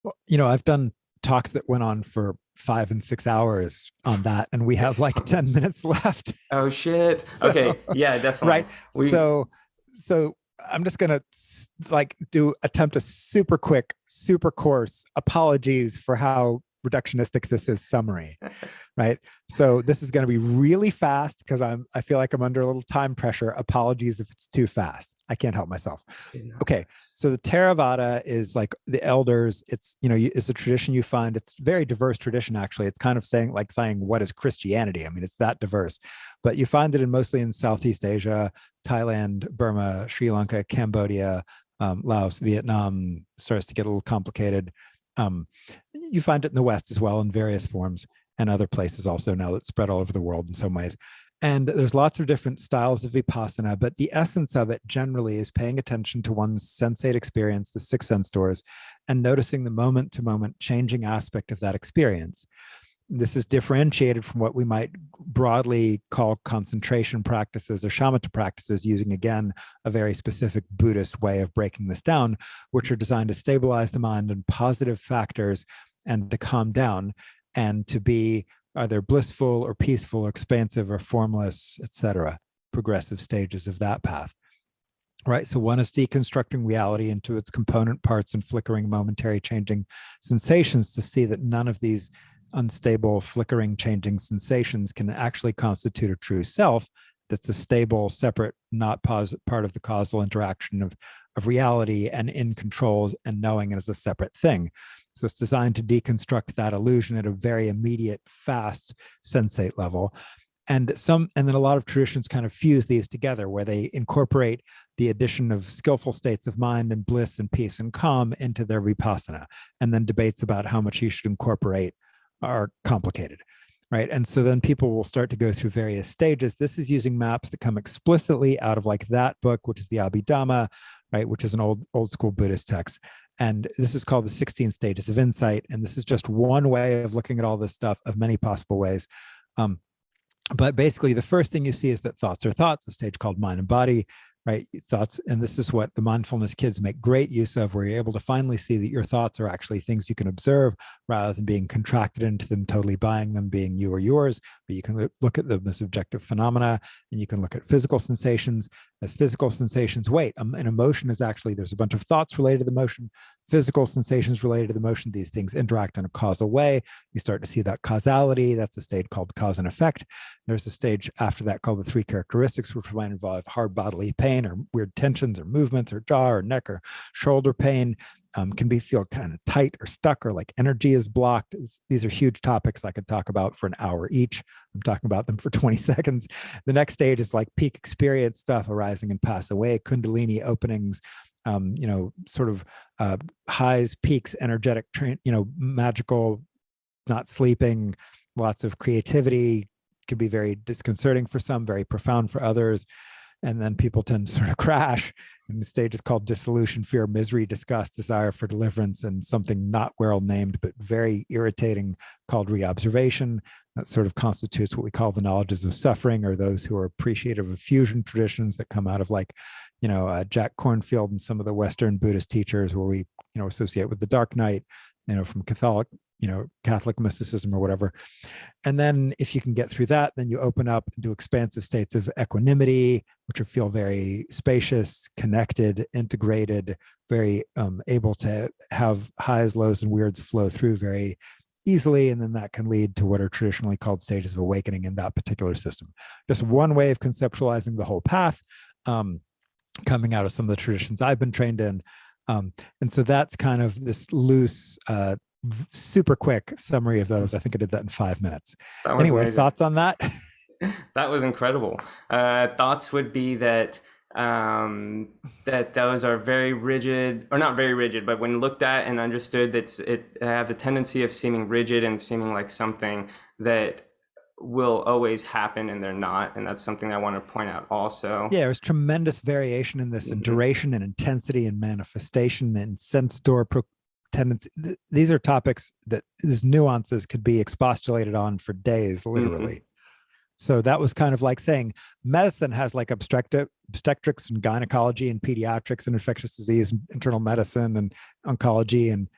Well, I've done talks that went on for 5 and 6 hours on that, and we have like 10 minutes left. Oh shit. So, okay, yeah, definitely. Right. So I'm just gonna attempt a super quick, super coarse apologies for how reductionistic this is summary, right? So this is going to be really fast because I feel like I'm under a little time pressure. Apologies if it's too fast. I can't help myself. Okay, so the Theravada is like the elders. It's it's a tradition you find. It's a very diverse tradition actually. It's kind of saying what is Christianity? I mean, it's that diverse, but you find it mostly in Southeast Asia, Thailand, Burma, Sri Lanka, Cambodia, Laos, Vietnam. Starts to get a little complicated. You find it in the West as well in various forms, and other places also now that's spread all over the world in some ways. And there's lots of different styles of vipassana, but the essence of it generally is paying attention to one's sensate experience, the 6 sense doors, and noticing the moment to moment changing aspect of that experience. This is differentiated from what we might broadly call concentration practices or shamatha practices, using, again, a very specific Buddhist way of breaking this down, which are designed to stabilize the mind and positive factors and to calm down and to be either blissful or peaceful or expansive or formless, etc. Progressive stages of that path. Right. So one is deconstructing reality into its component parts and flickering, momentary, changing sensations to see that none of these unstable, flickering, changing sensations can actually constitute a true self that's a stable, separate, not part of the causal interaction of reality, and in control and knowing it as a separate thing. So it's designed to deconstruct that illusion at a very immediate, fast sensate level. and then a lot of traditions kind of fuse these together, where they incorporate the addition of skillful states of mind and bliss and peace and calm into their vipassana. And then debates about how much you should incorporate are complicated, right? And so then people will start to go through various stages. This is using maps that come explicitly out of like that book, which is the Abhidhamma, right, which is an old school Buddhist text. And this is called the 16 stages of insight. And this is just one way of looking at all this stuff, of many possible ways. But basically, the first thing you see is that thoughts are thoughts, a stage called mind and body, right? Thoughts, and this is what the mindfulness kids make great use of, where you're able to finally see that your thoughts are actually things you can observe rather than being contracted into them, totally buying them being you or yours. But you can look at them as objective phenomena, and you can look at physical sensations as physical sensations. Wait, an emotion is actually, there's a bunch of thoughts related to the emotion, physical sensations related to the emotion. These things interact in a causal way. You start to see that causality. That's a stage called cause and effect. There's a stage after that called the three characteristics, which might involve hard bodily pain or weird tensions or movements or jaw or neck or shoulder pain. Can feel kind of tight or stuck, or like energy is blocked. These are huge topics I could talk about for an hour each. I'm talking about them for 20 seconds. The next stage is like peak experience stuff, arising and pass away, kundalini openings, sort of highs, peaks, energetic, magical, not sleeping, lots of creativity. Can be very disconcerting for some, very profound for others. And then people tend to sort of crash. And the stage is called dissolution, fear, misery, disgust, desire for deliverance, and something not well named, but very irritating, called reobservation. That sort of constitutes what we call the knowledges of suffering, or those who are appreciative of fusion traditions that come out of like, Jack Kornfield and some of the Western Buddhist teachers, where we, associate with the Dark Night, from Catholic mysticism or whatever. And then if you can get through that, then you open up into expansive states of equanimity, which feel very spacious, connected, integrated, very able to have highs, lows, and weirds flow through very easily. And then that can lead to what are traditionally called stages of awakening in that particular system. Just one way of conceptualizing the whole path, coming out of some of the traditions I've been trained in. And so that's kind of this loose, super quick summary of those. I think I did that in 5 minutes. Anyway, amazing. Thoughts on that? That was incredible. Thoughts would be that that those are very rigid, or not very rigid, but when looked at and understood, it have the tendency of seeming rigid and seeming like something that will always happen, and they're not. And that's something I want to point out also. Yeah, there's tremendous variation in this, in duration and intensity and manifestation and sense door tendency. These are topics that these nuances could be expostulated on for days, literally. So that was kind of like saying medicine has like obstetrics and gynecology and pediatrics and infectious disease and internal medicine and oncology, and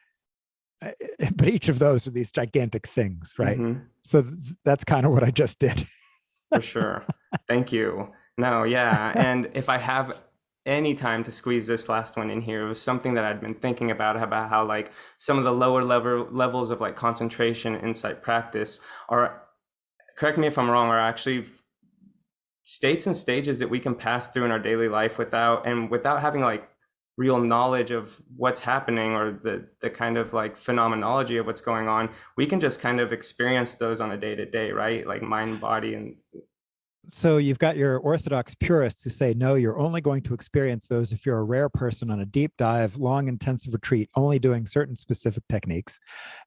but each of those are these gigantic things, right? So that's kind of what I just did. For sure. Thank you. No, yeah. And if I have any time to squeeze this last one in here, it was something that I'd been thinking about how like some of the lower levels of like concentration, insight practice are, correct me if I'm wrong, are actually states and stages that we can pass through in our daily life without having like real knowledge of what's happening, or the kind of like phenomenology of what's going on. We can just kind of experience those on a day-to-day, right? Like mind, body, and so you've got your orthodox purists who say, no, you're only going to experience those if you're a rare person on a deep dive, long, intensive retreat, only doing certain specific techniques.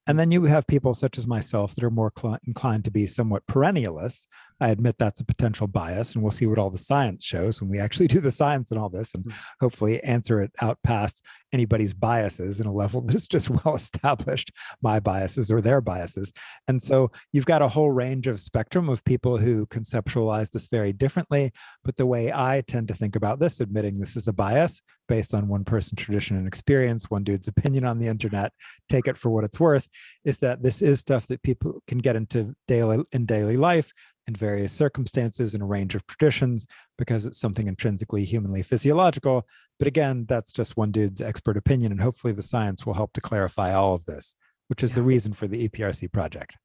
And then you have people such as myself that are more inclined to be somewhat perennialists. I admit that's a potential bias, and we'll see what all the science shows when we actually do the science and all this, and hopefully answer it out past anybody's biases in a level that is just well established, my biases or their biases. And so you've got a whole range of spectrum of people who conceptualize this very differently. But the way I tend to think about this, admitting this is a bias based on one person's tradition and experience, one dude's opinion on the internet, take it for what it's worth, is that this is stuff that people can get into daily life in various circumstances in a range of traditions, because it's something intrinsically humanly physiological. But again, that's just one dude's expert opinion, and hopefully the science will help to clarify all of this, which is the reason for the EPRC project.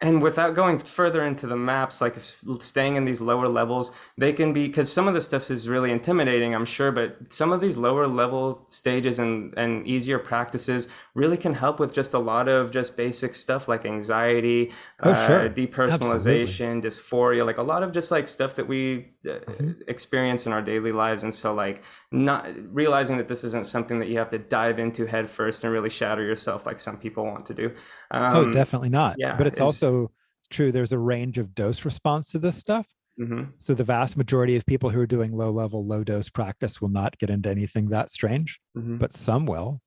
And without going further into the maps, like if staying in these lower levels, they can be, because some of the stuff is really intimidating, I'm sure, but some of these lower level stages and easier practices really can help with just a lot of just basic stuff like anxiety, Oh, sure. Absolutely. depersonalization, dysphoria, like a lot of just like stuff that we Mhm. experience in our daily lives. And so, like, not realizing that this isn't something that you have to dive into head first and really shatter yourself like some people want to do. Oh, Um, definitely not. But yeah, it's is also true. There's a range of dose response to this stuff. hmm So the vast majority of people who are doing low level, low dose practice will not get into anything that strange, hmm but some will,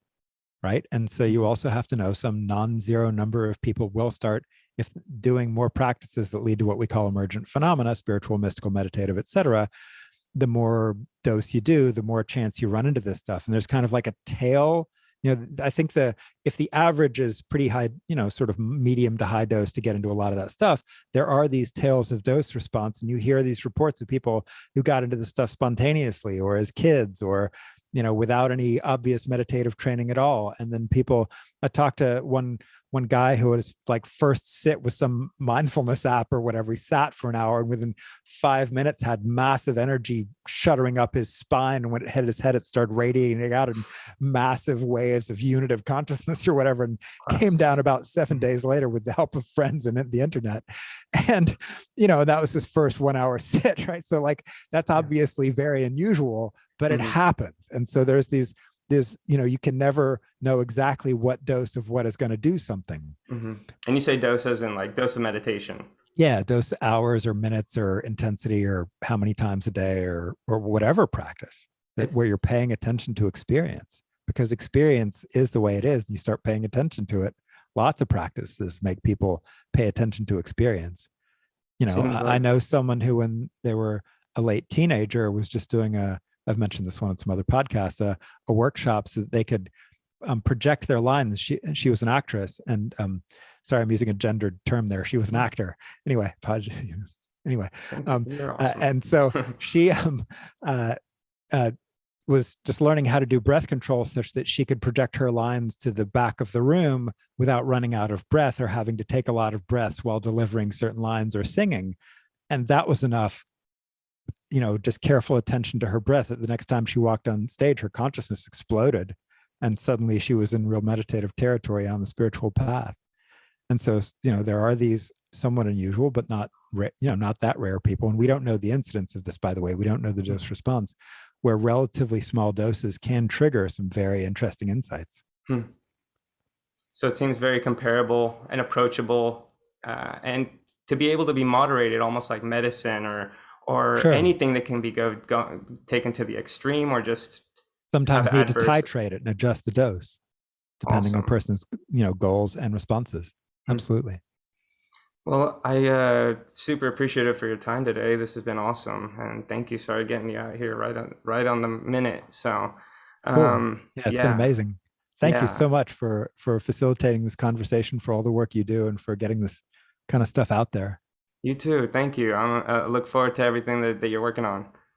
right? And so you also have to know some non-zero number of people will start if doing more practices that lead to what we call emergent phenomena, spiritual, mystical, meditative, etc. The more dose you do, the more chance you run into this stuff. And there's kind of like a tail. I think if the average is pretty high, sort of medium to high dose to get into a lot of that stuff, there are these tails of dose response, and you hear these reports of people who got into this stuff spontaneously or as kids or without any obvious meditative training at all. And then I talked to one guy who was like first sit with some mindfulness app or whatever. He sat for an hour and within 5 minutes had massive energy shuddering up his spine. And when it hit his head, it started radiating out in massive waves of unitive consciousness or whatever, and came classic. down about 7 days later with the help of friends and the internet. And, that was his first 1 hour sit, right? So like, that's Yeah. obviously very unusual, but it hmm happens. And so there's you can never know exactly what dose of what is going to do something. hmm And you say doses and like dose of meditation. Yeah, dose hours or minutes or intensity or how many times a day or whatever practice that It's where you're paying attention to experience, because experience is the way it is. You start paying attention to it. Lots of practices make people pay attention to experience. seems I like know someone who, when they were a late teenager, was just doing I've mentioned this one on some other podcasts, a workshop so that they could project their lines. She was an actress, and sorry, I'm using a gendered term there. She was an actor. Anyway, anyway, thank you. um, You're awesome. and so she uh, uh, was just learning how to do breath control such that she could project her lines to the back of the room without running out of breath or having to take a lot of breaths while delivering certain lines or singing. And that was enough, just careful attention to her breath. That the next time she walked on stage, her consciousness exploded. And suddenly she was in real meditative territory on the spiritual path. And so, there are these somewhat unusual, but not that rare people. And we don't know the incidence of this, by the way. We don't know the dose response, where relatively small doses can trigger some very interesting insights. Hmm. So it seems very comparable and approachable, and to be able to be moderated, almost like medicine or Sure. anything that can be taken to the extreme or just have Sometimes need to adverse. titrate it and adjust the dose depending on a Awesome. person's, goals and responses. Hmm. Absolutely. Well, I super appreciative for your time today. This has been awesome, and thank you. Sorry getting you out here right on the minute. So, Cool. Yeah, it's been yeah, amazing. Thank you yeah. so much for facilitating this conversation, for all the work you do, and for getting this kind of stuff out there. You too. Thank you. I look forward to everything that you're working on.